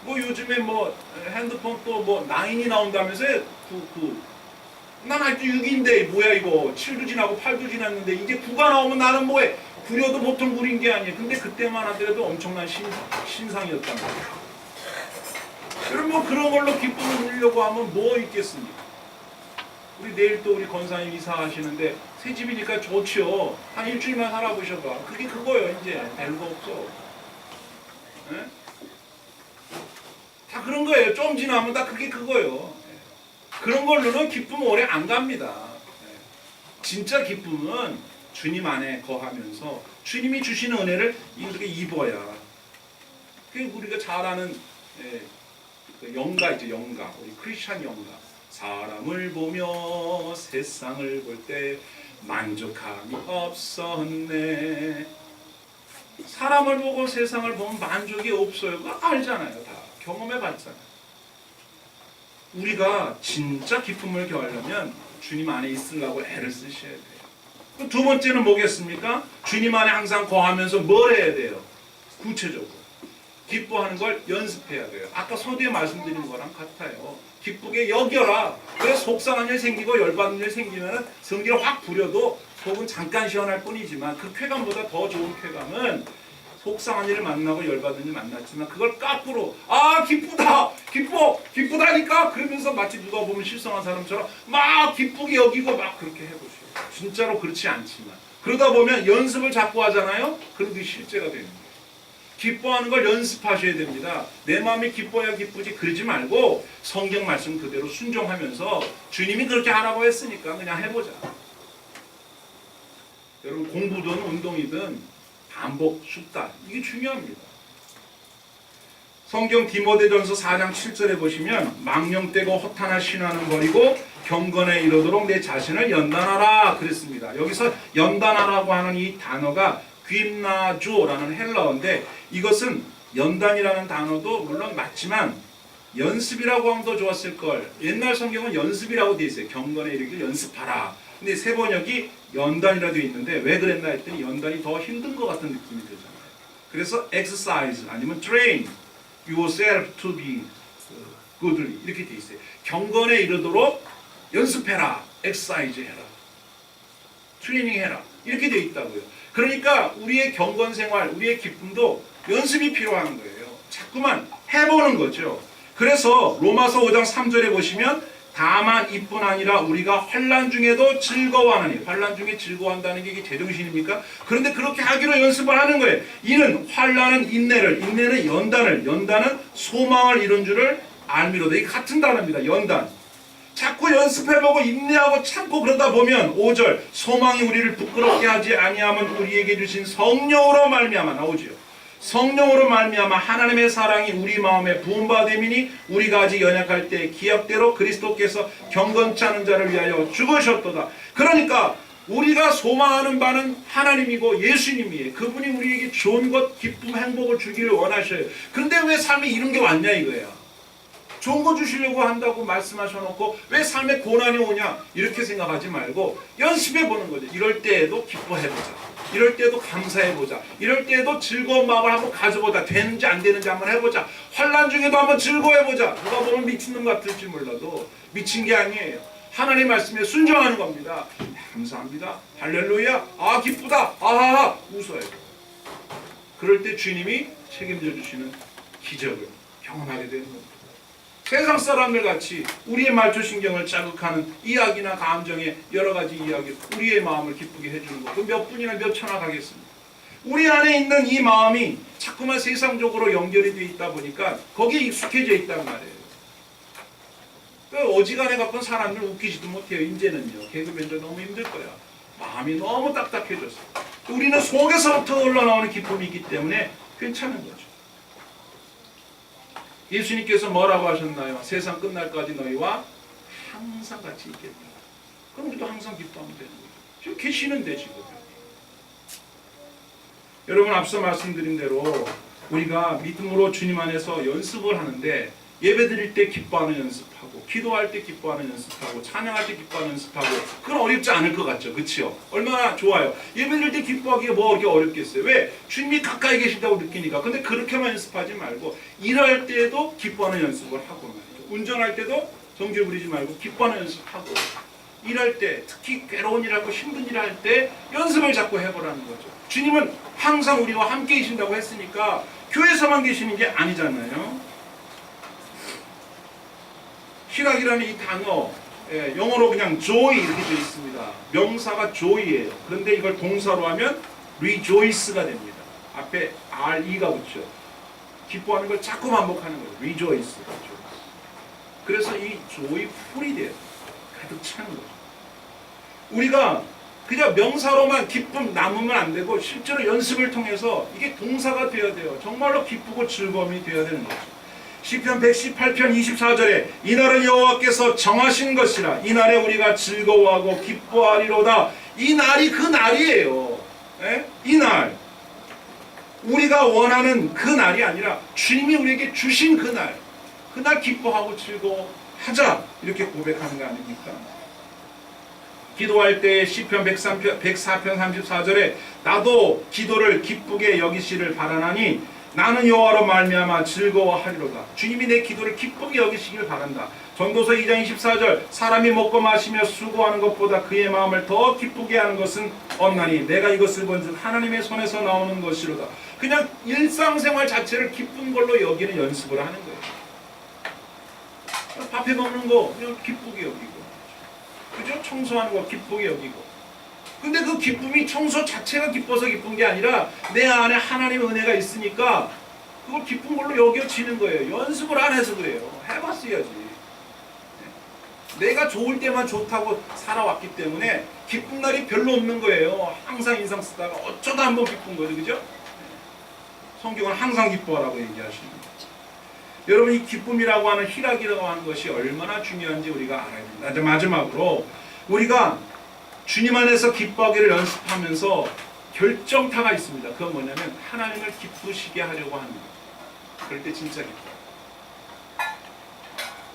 뭐 요즘에 뭐 핸드폰 또 뭐 9이 나온다면서요? 난 아직도 6인데 뭐야 이거 7도 지나고 8도 지났는데 이제 9가 나오면 나는 뭐해? 9려도 보통 구린 게 아니에요. 근데 그때만 하더라도 엄청난 신상이었단 말이에요. 여러분 뭐 그런 걸로 기쁨을 누리려고 하면 뭐 있겠습니까? 우리 내일 또 우리 권사님 이사하시는데 새 집이니까 좋지요. 한 일주일만 살아보셔봐. 그게 그거예요. 이제 별거 없어. 네? 다 그런 거예요. 좀 지나면 다 그게 그거예요. 그런 걸로는 기쁨은 오래 안 갑니다. 진짜 기쁨은 주님 안에 거하면서 주님이 주시는 은혜를 이렇게 입어야. 그게 우리가 잘 아는 영가 있죠. 영가. 우리 크리스찬 영가. 사람을 보며 세상을 볼 때 만족함이 없었네. 사람을 보고 세상을 보면 만족이 없어요. 그거 알잖아요. 다 경험해 봤잖아요. 우리가 진짜 기쁨을 겨하려면 주님 안에 있으려고 애를 쓰셔야 돼요. 두 번째는 뭐겠습니까? 주님 안에 항상 거하면서 뭘 해야 돼요? 구체적으로 기뻐하는 걸 연습해야 돼요. 아까 서두에 말씀드린 거랑 같아요. 기쁘게 여겨라. 그래서 속상한 일 생기고 열받는 일 생기면 성기를 확 부려도 속은 잠깐 시원할 뿐이지만 그 쾌감보다 더 좋은 쾌감은 속상한 일을 만나고 열받는 일 만났지만 그걸 거꾸로 기쁘다 기쁘다니까 그러면서 마치 누가 보면 실성한 사람처럼 막 기쁘게 여기고 막 그렇게 해보시오. 진짜로 그렇지 않지만 그러다 보면 연습을 자꾸 하잖아요. 그런데 실제가 되는 거예요. 기뻐하는 걸 연습하셔야 됩니다. 내 마음이 기뻐야 기쁘지 그러지 말고 성경 말씀 그대로 순종하면서 주님이 그렇게 하라고 했으니까 그냥 해보자. 여러분 공부든 운동이든 반복 숙달 이게 중요합니다. 성경 디모데전서 4장 7절에 보시면 망령되고 허탄한 신화는 버리고 경건에 이르도록 내 자신을 연단하라 그랬습니다. 여기서 연단하라고 하는 이 단어가 귀임나조라는 헬라어인데 이것은 연단이라는 단어도 물론 맞지만 연습이라고 하면 더 좋았을 걸. 옛날 성경은 연습이라고 되어 있어요. 경건에 이르길 연습하라. 근데 새 번역이 연단이라 되어 있는데 왜 그랬나 했더니 연단이 더 힘든 것 같은 느낌이 들잖아요. 그래서 exercise 아니면 train yourself to be goodly 이렇게 되어 있어요. 경건에 이르도록 연습해라, exercise 해라, 트레이닝 해라 이렇게 되어 있다고요. 그러니까 우리의 경건 생활, 우리의 기쁨도 연습이 필요한 거예요. 자꾸만 해보는 거죠. 그래서 로마서 5장 3절에 보시면 다만 이뿐 아니라 우리가 환난 중에도 즐거워하느니 환난 중에 즐거워한다는 게 이게 제정신입니까? 그런데 그렇게 하기로 연습을 하는 거예요. 이는 환난은 인내를, 인내는 연단을, 연단은 소망을 이룬 줄을 알미로다. 이게 같은 단어입니다. 연단. 자꾸 연습해보고 인내하고 참고 그러다 보면 5절 소망이 우리를 부끄럽게 하지 아니하면 우리에게 주신 성령으로 말미암아 나오지요. 성령으로 말미암아 하나님의 사랑이 우리 마음에 부음받음이니 우리가 아직 연약할 때 기약대로 그리스도께서 경건치 않은 자를 위하여 죽으셨도다. 그러니까 우리가 소망하는 바는 하나님이고 예수님이에요. 그분이 우리에게 좋은 것, 기쁨, 행복을 주기를 원하셔요. 그런데 왜 삶에 이런 게 왔냐 이거야. 좋은 거 주시려고 한다고 말씀하셔놓고 왜 삶에 고난이 오냐 이렇게 생각하지 말고 연습해보는 거죠. 이럴 때에도 기뻐해보자. 이럴 때도 감사해보자. 이럴 때도 즐거운 마음을 한번 가져보자. 되는지 안 되는지 한번 해보자. 환난 중에도 한번 즐거워해보자. 누가 보면 미친놈 같을지 몰라도 미친 게 아니에요. 하나님 말씀에 순종하는 겁니다. 감사합니다. 할렐루야. 아 기쁘다. 아하하 웃어요. 그럴 때 주님이 책임져 주시는 기적을 경험하게 되는 겁니다. 세상 사람들 같이 우리의 말초신경을 자극하는 이야기나 감정의 여러 가지 이야기, 우리의 마음을 기쁘게 해주는 것, 그 몇 분이나 몇 천하 가겠습니다. 우리 안에 있는 이 마음이 자꾸만 세상적으로 연결이 되어 있다 보니까 거기에 익숙해져 있단 말이에요. 그 어지간해 갖고 사람들 웃기지도 못해요. 이제는요. 개그맨도 너무 힘들 거야. 마음이 너무 딱딱해졌어. 우리는 속에서부터 흘러나오는 기쁨이 있기 때문에 괜찮은 거죠. 예수님께서 뭐라고 하셨나요? 세상 끝날까지 너희와 항상 같이 있겠다. 그럼 우리도 항상 기뻐하면 되는 거죠. 지금 계시는데 지금. 여러분 앞서 말씀드린 대로 우리가 믿음으로 주님 안에서 연습을 하는데 예배드릴 때 기뻐하는 연습하고 기도할 때 기뻐하는 연습하고 찬양할 때 기뻐하는 연습하고 그건 어렵지 않을 것 같죠. 그렇죠? 얼마나 좋아요. 예배드릴 때 기뻐하기가 뭐 그렇게 어렵겠어요. 왜? 주님이 가까이 계신다고 느끼니까. 근데 그렇게만 연습하지 말고 일할 때도 기뻐하는 연습을 하고 말이죠. 운전할 때도 정질 부리지 말고 기뻐하는 연습하고 일할 때 특히 괴로운 일하고 힘든 일할 때 연습을 자꾸 해보라는 거죠. 주님은 항상 우리와 함께 계신다고 했으니까 교회에서만 계시는 게 아니잖아요. 희락이라는 이 단어 영어로 그냥 joy 이렇게 되어 있습니다. 명사가 joy예요. 그런데 이걸 동사로 하면 rejoice가 됩니다. 앞에 re가 붙죠. 기뻐하는 걸 자꾸 반복하는 거예요. rejoice. 그래서 이 joyful이 돼요. 가득 차는 거죠. 우리가 그냥 명사로만 기쁨 남으면 안 되고 실제로 연습을 통해서 이게 동사가 되어야 돼요. 정말로 기쁘고 즐거움이 되어야 되는 거죠. 시편 118편 24절에 이날은 여호와께서 정하신 것이라 이날에 우리가 즐거워하고 기뻐하리로다. 이 날이 그 날이에요. 에? 이 날 우리가 원하는 그 날이 아니라 주님이 우리에게 주신 그 날, 그 날 기뻐하고 즐거워하자 이렇게 고백하는 거 아닙니까? 기도할 때 시편 104편 34절에 나도 기도를 기쁘게 여기시를 바라나니 나는 여호와로 말미암아 즐거워하리로다. 주님이 내 기도를 기쁘게 여기시길 바란다. 전도서 2장 24절 사람이 먹고 마시며 수고하는 것보다 그의 마음을 더 기쁘게 하는 것은 없나니 내가 이것을 본즉 하나님의 손에서 나오는 것이로다. 그냥 일상생활 자체를 기쁜 걸로 여기는 연습을 하는 거예요. 밥해 먹는 거 그냥 기쁘게 여기고, 그죠? 청소하는 거 기쁘게 여기고, 근데 그 기쁨이 청소 자체가 기뻐서 기쁜 게 아니라 내 안에 하나님의 은혜가 있으니까 그걸 기쁜 걸로 여겨지는 거예요. 연습을 안 해서 그래요. 해봤어야지. 내가 좋을 때만 좋다고 살아왔기 때문에 기쁜 날이 별로 없는 거예요. 항상 인상 쓰다가 어쩌다 한번 기쁜 거죠. 그죠? 성경은 항상 기뻐하라고 얘기하시는 거죠. 여러분, 이 기쁨이라고 하는 희락이라고 하는 것이 얼마나 중요한지 우리가 알아야 됩니다. 이제 마지막으로 우리가 주님 안에서 기뻐하기를 연습하면서 결정타가 있습니다. 그건 뭐냐면 하나님을 기쁘시게 하려고 하는 거예요. 그럴 때 진짜 기뻐요.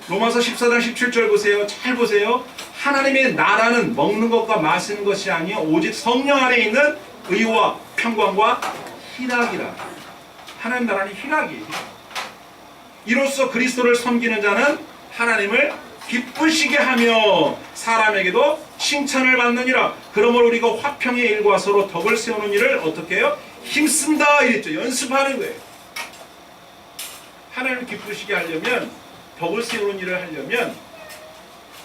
로마서 14장 17절 보세요. 잘 보세요. 하나님의 나라는 먹는 것과 마시는 것이 아니요 오직 성령 안에 있는 의와 평강과 희락이라. 하나님 나라는 희락이에요. 이로써 그리스도를 섬기는 자는 하나님을 기쁘시게 하며 사람에게도 칭찬을 받느니라. 그러므로 우리가 화평의 일과 서로 덕을 세우는 일을 어떻게 해요? 힘쓴다 이랬죠. 연습하는 거예요. 하나님을 기쁘시게 하려면, 덕을 세우는 일을 하려면,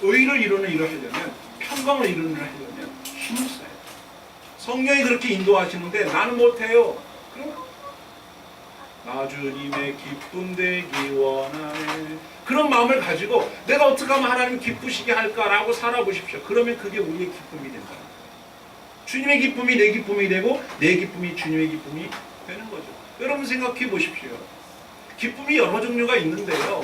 의를 이루는 일을 하려면, 평강을 이루는 일을 하려면 힘을 써야 돼요. 성령이 그렇게 인도하시는데 나는 못해요. 그럼 나 주님의 기쁨 되기 원하네. 그런 마음을 가지고 내가 어떻게 하면 하나님을 기쁘시게 할까라고 살아보십시오. 그러면 그게 우리의 기쁨이 된다. 주님의 기쁨이 내 기쁨이 되고 내 기쁨이 주님의 기쁨이 되는 거죠. 여러분 생각해 보십시오. 기쁨이 여러 종류가 있는데요.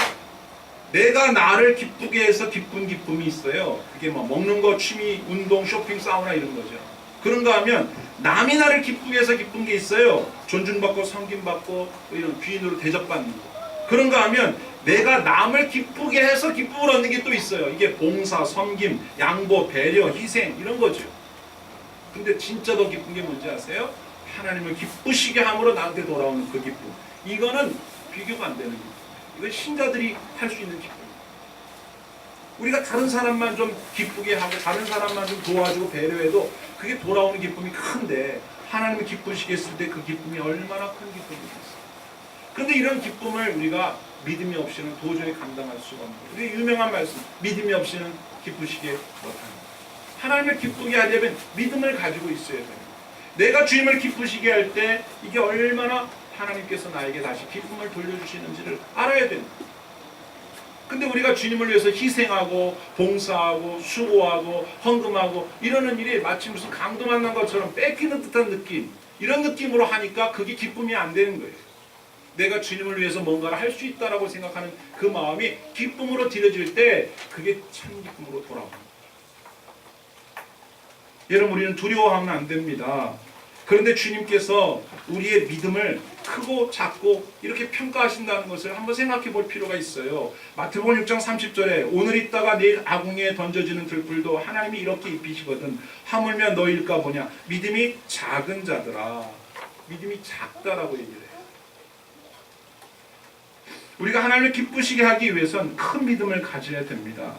내가 나를 기쁘게 해서 기쁜 기쁨이 있어요. 그게 뭐 먹는 거, 취미, 운동, 쇼핑, 사우나 이런 거죠. 그런가 하면 남이 나를 기쁘게 해서 기쁜 게 있어요. 존중받고 섬김받고 이런 귀인으로 대접받는 거. 그런가 하면 내가 남을 기쁘게 해서 기쁨을 얻는 게 또 있어요. 이게 봉사, 섬김, 양보, 배려, 희생 이런 거죠. 근데 진짜 더 기쁜 게 뭔지 아세요? 하나님을 기쁘시게 함으로 나한테 돌아오는 그 기쁨. 이거는 비교가 안 되는 기쁨. 이건 신자들이 할 수 있는 기쁨. 우리가 다른 사람만 좀 기쁘게 하고 다른 사람만 좀 도와주고 배려해도 그게 돌아오는 기쁨이 큰데 하나님을 기쁘시게 했을 때 그 기쁨이 얼마나 큰 기쁨이겠어요. 그런데 이런 기쁨을 우리가 믿음이 없이는 도저히 감당할 수가 없는 거예요. 우리 유명한 말씀, 믿음이 없이는 기쁘시게 못합니다. 하나님을 기쁘게 하려면 믿음을 가지고 있어야 돼요. 내가 주님을 기쁘시게 할 때 이게 얼마나 하나님께서 나에게 다시 기쁨을 돌려주시는지를 알아야 됩니다. 근데 우리가 주님을 위해서 희생하고 봉사하고 수고하고 헌금하고 이러는 일이 마치 무슨 강도 만난 것처럼 뺏기는 듯한 느낌, 이런 느낌으로 하니까 그게 기쁨이 안 되는 거예요. 내가 주님을 위해서 뭔가를 할 수 있다라고 생각하는 그 마음이 기쁨으로 들여질 때 그게 참 기쁨으로 돌아옵니다. 여러분, 우리는 두려워하면 안 됩니다. 그런데 주님께서 우리의 믿음을 크고 작고 이렇게 평가하신다는 것을 한번 생각해 볼 필요가 있어요. 마태복음 6장 30절에 오늘 있다가 내일 아궁이에 던져지는 들불도 하나님이 이렇게 입히시거든 하물며 너일까 보냐. 믿음이 작은 자들아. 믿음이 작다라고 얘기를 해요. 우리가 하나님을 기쁘시게 하기 위해선 큰 믿음을 가져야 됩니다.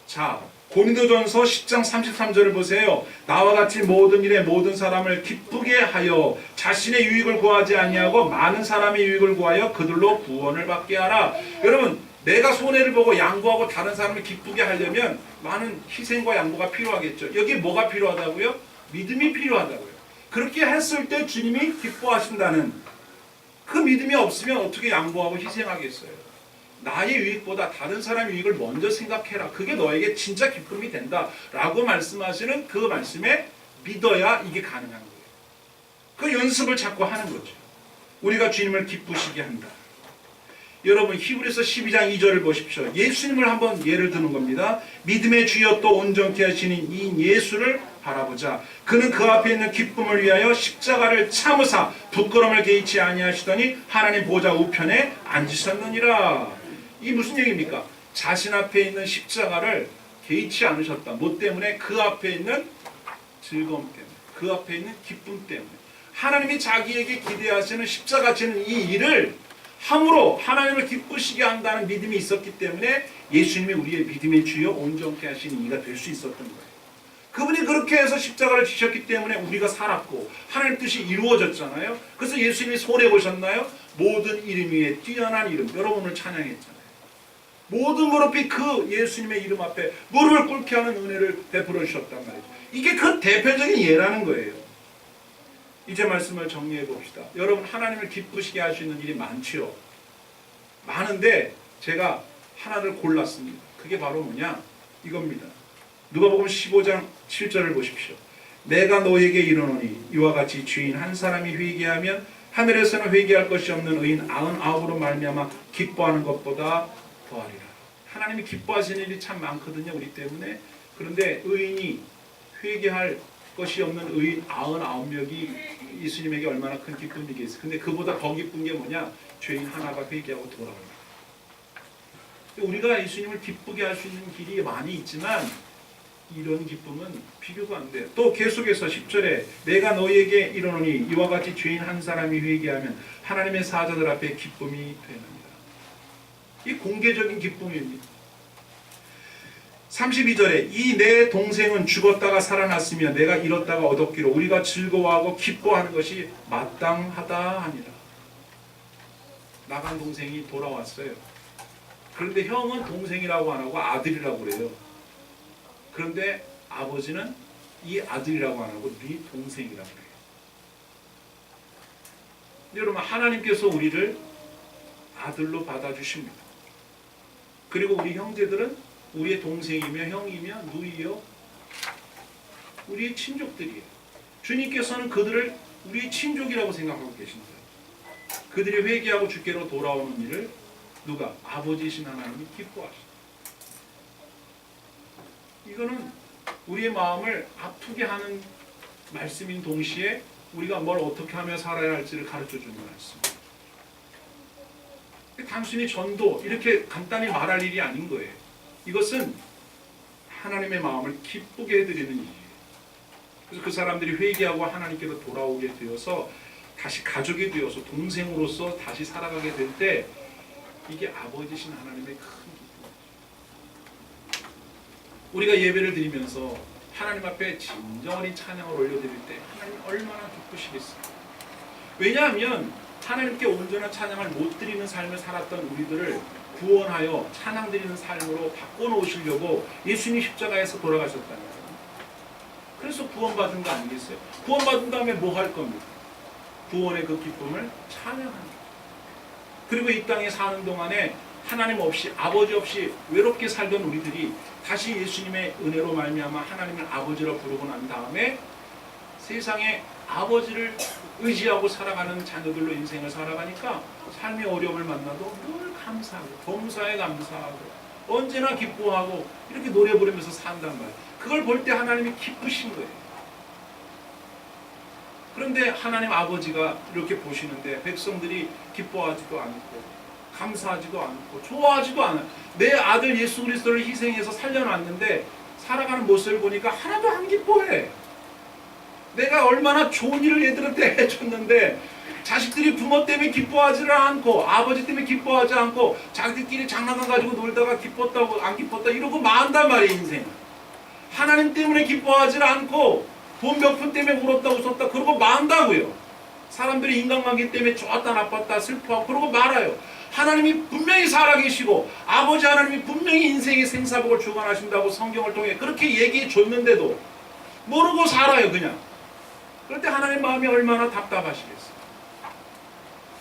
자, 고린도전서 10장 33절을 보세요. 나와 같이 모든 일에 모든 사람을 기쁘게 하여 자신의 유익을 구하지 아니하고 많은 사람의 유익을 구하여 그들로 구원을 받게 하라. 여러분, 내가 손해를 보고 양보하고 다른 사람을 기쁘게 하려면 많은 희생과 양보가 필요하겠죠. 여기 뭐가 필요하다고요? 믿음이 필요하다고요. 그렇게 했을 때 주님이 기뻐하신다는 그 믿음이 없으면 어떻게 양보하고 희생하겠어요? 나의 유익보다 다른 사람의 유익을 먼저 생각해라. 그게 너에게 진짜 기쁨이 된다. 라고 말씀하시는 그 말씀에 믿어야 이게 가능한 거예요. 그 연습을 자꾸 하는 거죠. 우리가 주님을 기쁘시게 한다. 여러분, 히브리서 12장 2절을 보십시오. 예수님을 한번 예를 드는 겁니다. 믿음의 주여 또 온전케 하시는 이 예수를 바라보자. 그는 그 앞에 있는 기쁨을 위하여 십자가를 참으사 부끄러움을 개의치 아니하시더니 하나님 보좌 우편에 앉으셨느니라. 이 무슨 얘기입니까? 자신 앞에 있는 십자가를 개의치 않으셨다. 뭐 때문에? 그 앞에 있는 즐거움 때문에, 그 앞에 있는 기쁨 때문에. 하나님이 자기에게 기대하시는 십자가 지는 이 일을 함으로 하나님을 기쁘시게 한다는 믿음이 있었기 때문에 예수님이 우리의 믿음의 주여 온전케 하시는 이가 될 수 있었던 거예요. 그분이 그렇게 해서 십자가를 지셨기 때문에 우리가 살았고 하나님 뜻이 이루어졌잖아요. 그래서 예수님이 손해 보셨나요? 모든 이름 위에 뛰어난 이름. 여러분 오늘 찬양했잖아요. 모든 무릎이 그 예수님의 이름 앞에 무릎을 꿇게 하는 은혜를 베풀어 주셨단 말이죠. 이게 그 대표적인 예라는 거예요. 이제 말씀을 정리해 봅시다. 여러분, 하나님을 기쁘시게 할 수 있는 일이 많지요. 많은데 제가 하나를 골랐습니다. 그게 바로 뭐냐? 이겁니다. 누가복음 15장 7절을 보십시오. 내가 너에게 이르노니 이와 같이 죄인 한 사람이 회개하면 하늘에서는 회개할 것이 없는 의인 99으로 말미암아 기뻐하는 것보다 더하리라. 하나님이 기뻐하시는 일이 참 많거든요, 우리 때문에. 그런데 의인이 회개할 것이 없는 의인 99명이 예수님에게 얼마나 큰 기쁨이겠어요. 근데 그보다 더 기쁜 게 뭐냐? 죄인 하나가 회개하고 돌아옵니다. 우리가 예수님을 기쁘게 할 수 있는 길이 많이 있지만 이런 기쁨은 비교가 안 돼요. 또 계속해서 10절에 내가 너희에게 이르노니 이와 같이 죄인 한 사람이 회개하면 하나님의 사자들 앞에 기쁨이 되느니라. 이 공개적인 기쁨입니다. 32절에 이 내 동생은 죽었다가 살아났으며 내가 잃었다가 얻었기로 우리가 즐거워하고 기뻐하는 것이 마땅하다 하니라. 나간 동생이 돌아왔어요. 그런데 형은 동생이라고 안 하고 아들이라고 그래요. 그런데 아버지는 이 아들이라고 안 하고 네 동생이라고 그래요. 여러분, 하나님께서 우리를 아들로 받아주십니다. 그리고 우리 형제들은 우리의 동생이며 형이며 누이요, 우리의 친족들이에요. 주님께서는 그들을 우리의 친족이라고 생각하고 계신다. 그들이 회개하고 주께로 돌아오는 일을 누가? 아버지이신 하나님이 기뻐하신다. 이거는 우리의 마음을 아프게 하는 말씀인 동시에 우리가 뭘 어떻게 하며 살아야 할지를 가르쳐주는 말씀입니다. 단순히 전도 이렇게 간단히 말할 일이 아닌 거예요. 이것은 하나님의 마음을 기쁘게 해드리는 일이에요. 그래서 그 사람들이 회개하고 하나님께로 돌아오게 되어서 다시 가족이 되어서 동생으로서 다시 살아가게 될 때 이게 아버지신 하나님의 큰 기쁨이에요. 우리가 예배를 드리면서 하나님 앞에 진정한 찬양을 올려드릴 때 하나님 얼마나 기쁘시겠어요. 왜냐하면 하나님께 온전한 찬양을 못 드리는 삶을 살았던 우리들을 구원하여 찬양 드리는 삶으로 바꿔놓으시려고 예수님 십자가에서 돌아가셨다는 거예요. 그래서 구원받은 거 아니겠어요? 구원받은 다음에 뭐 할 겁니까? 구원의 그 기쁨을 찬양하는 거예요. 그리고 이 땅에 사는 동안에 하나님 없이, 아버지 없이 외롭게 살던 우리들이 다시 예수님의 은혜로 말미암아 하나님을 아버지로 부르고 난 다음에 세상에 아버지를 의지하고 살아가는 자녀들로 인생을 살아가니까 삶의 어려움을 만나도 늘 감사하고 범사에 감사하고 언제나 기뻐하고 이렇게 노래 부르면서 산단 말이에요. 그걸 볼 때 하나님이 기쁘신 거예요. 그런데 하나님 아버지가 이렇게 보시는데 백성들이 기뻐하지도 않고 감사하지도 않고 좋아하지도 않아요. 내 아들 예수 그리스도를 희생해서 살려놨는데 살아가는 모습을 보니까 하나도 안 기뻐해. 내가 얼마나 좋은 일을 얘들한테 해줬는데 자식들이 부모 때문에 기뻐하지를 않고 아버지 때문에 기뻐하지 않고 자기들끼리 장난감 가지고 놀다가 기뻤다고 안 기뻤다 이러고 만단 말이에요. 인생 하나님 때문에 기뻐하지 않고 돈 몇 푼 때문에 울었다 웃었다 그러고 만다고요. 사람들이 인간관계 때문에 좋았다 나빴다 슬퍼하고 그러고 말아요. 하나님이 분명히 살아계시고 아버지 하나님이 분명히 인생의 생사복을 주관하신다고 성경을 통해 그렇게 얘기해 줬는데도 모르고 살아요. 그냥. 그럴 때 하나님 마음이 얼마나 답답하시겠어요.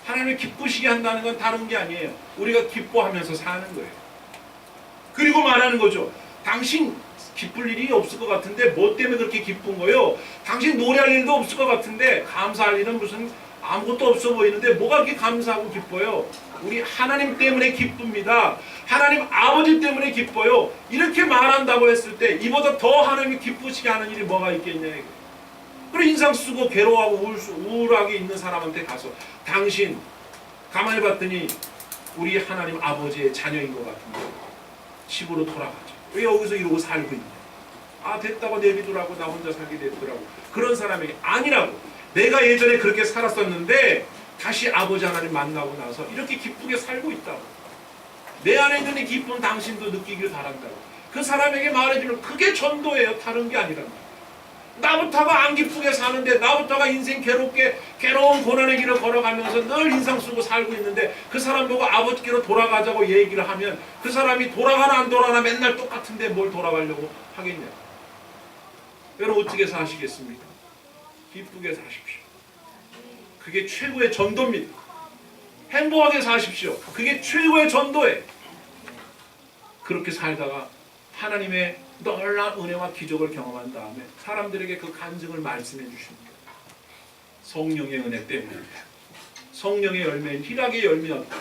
하나님을 기쁘시게 한다는 건 다른 게 아니에요. 우리가 기뻐하면서 사는 거예요. 그리고 말하는 거죠. 당신 기쁠 일이 없을 것 같은데 뭐 때문에 그렇게 기쁜 거요? 당신 노래할 일도 없을 것 같은데 감사할 일은 무슨 아무것도 없어 보이는데 뭐가 그렇게 감사하고 기뻐요? 우리 하나님 때문에 기쁩니다. 하나님 아버지 때문에 기뻐요. 이렇게 말한다고 했을 때 이보다 더 하나님이 기쁘시게 하는 일이 뭐가 있겠냐. 그리고 인상 쓰고 괴로워하고 우울하게 있는 사람한테 가서 당신 가만히 봤더니 우리 하나님 아버지의 자녀인 것 같은데 집으로 돌아가죠. 왜 여기서 이러고 살고 있냐. 아 됐다고 내비두라고 나 혼자 살게 됐더라고. 그런 사람에게 아니라고. 내가 예전에 그렇게 살았었는데 다시 아버지 하나님 만나고 나서 이렇게 기쁘게 살고 있다고. 내 안에 있는 이 기쁨 당신도 느끼길 바란다고. 그 사람에게 말해주는 그게 전도예요. 다른 게 아니란 말이에요. 나부터가 안 기쁘게 사는데, 나부터가 인생 괴로운 고난의 길을 걸어가면서 늘 인상 쓰고 살고 있는데, 그 사람 보고 아버지께로 돌아가자고 얘기를 하면 그 사람이 돌아가나 안 돌아가나 맨날 똑같은데 뭘 돌아가려고 하겠냐. 여러분 어떻게 사시겠습니까? 기쁘게 사십시오. 그게 최고의 전도입니다. 행복하게 사십시오. 그게 최고의 전도예요. 그렇게 살다가 하나님의 놀라운 은혜와 기적을 경험한 다음에 사람들에게 그 간증을 말씀해 주십니다. 성령의 은혜 때문입니다. 성령의 열매는 희락의 열매였다.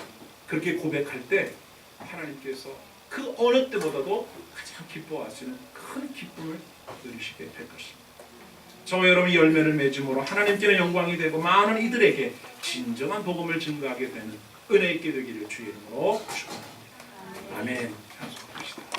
그렇게 고백할 때 하나님께서 그 어느 때보다도 가장 기뻐하시는 큰 기쁨을 누리시게 될 것입니다. 저와 여러분이 열매를 맺음으로 하나님께는 영광이 되고 많은 이들에게 진정한 복음을 증거하게 되는 은혜 있게 되기를 주의 이름으로 축원합니다. 아멘. 찬송합시다.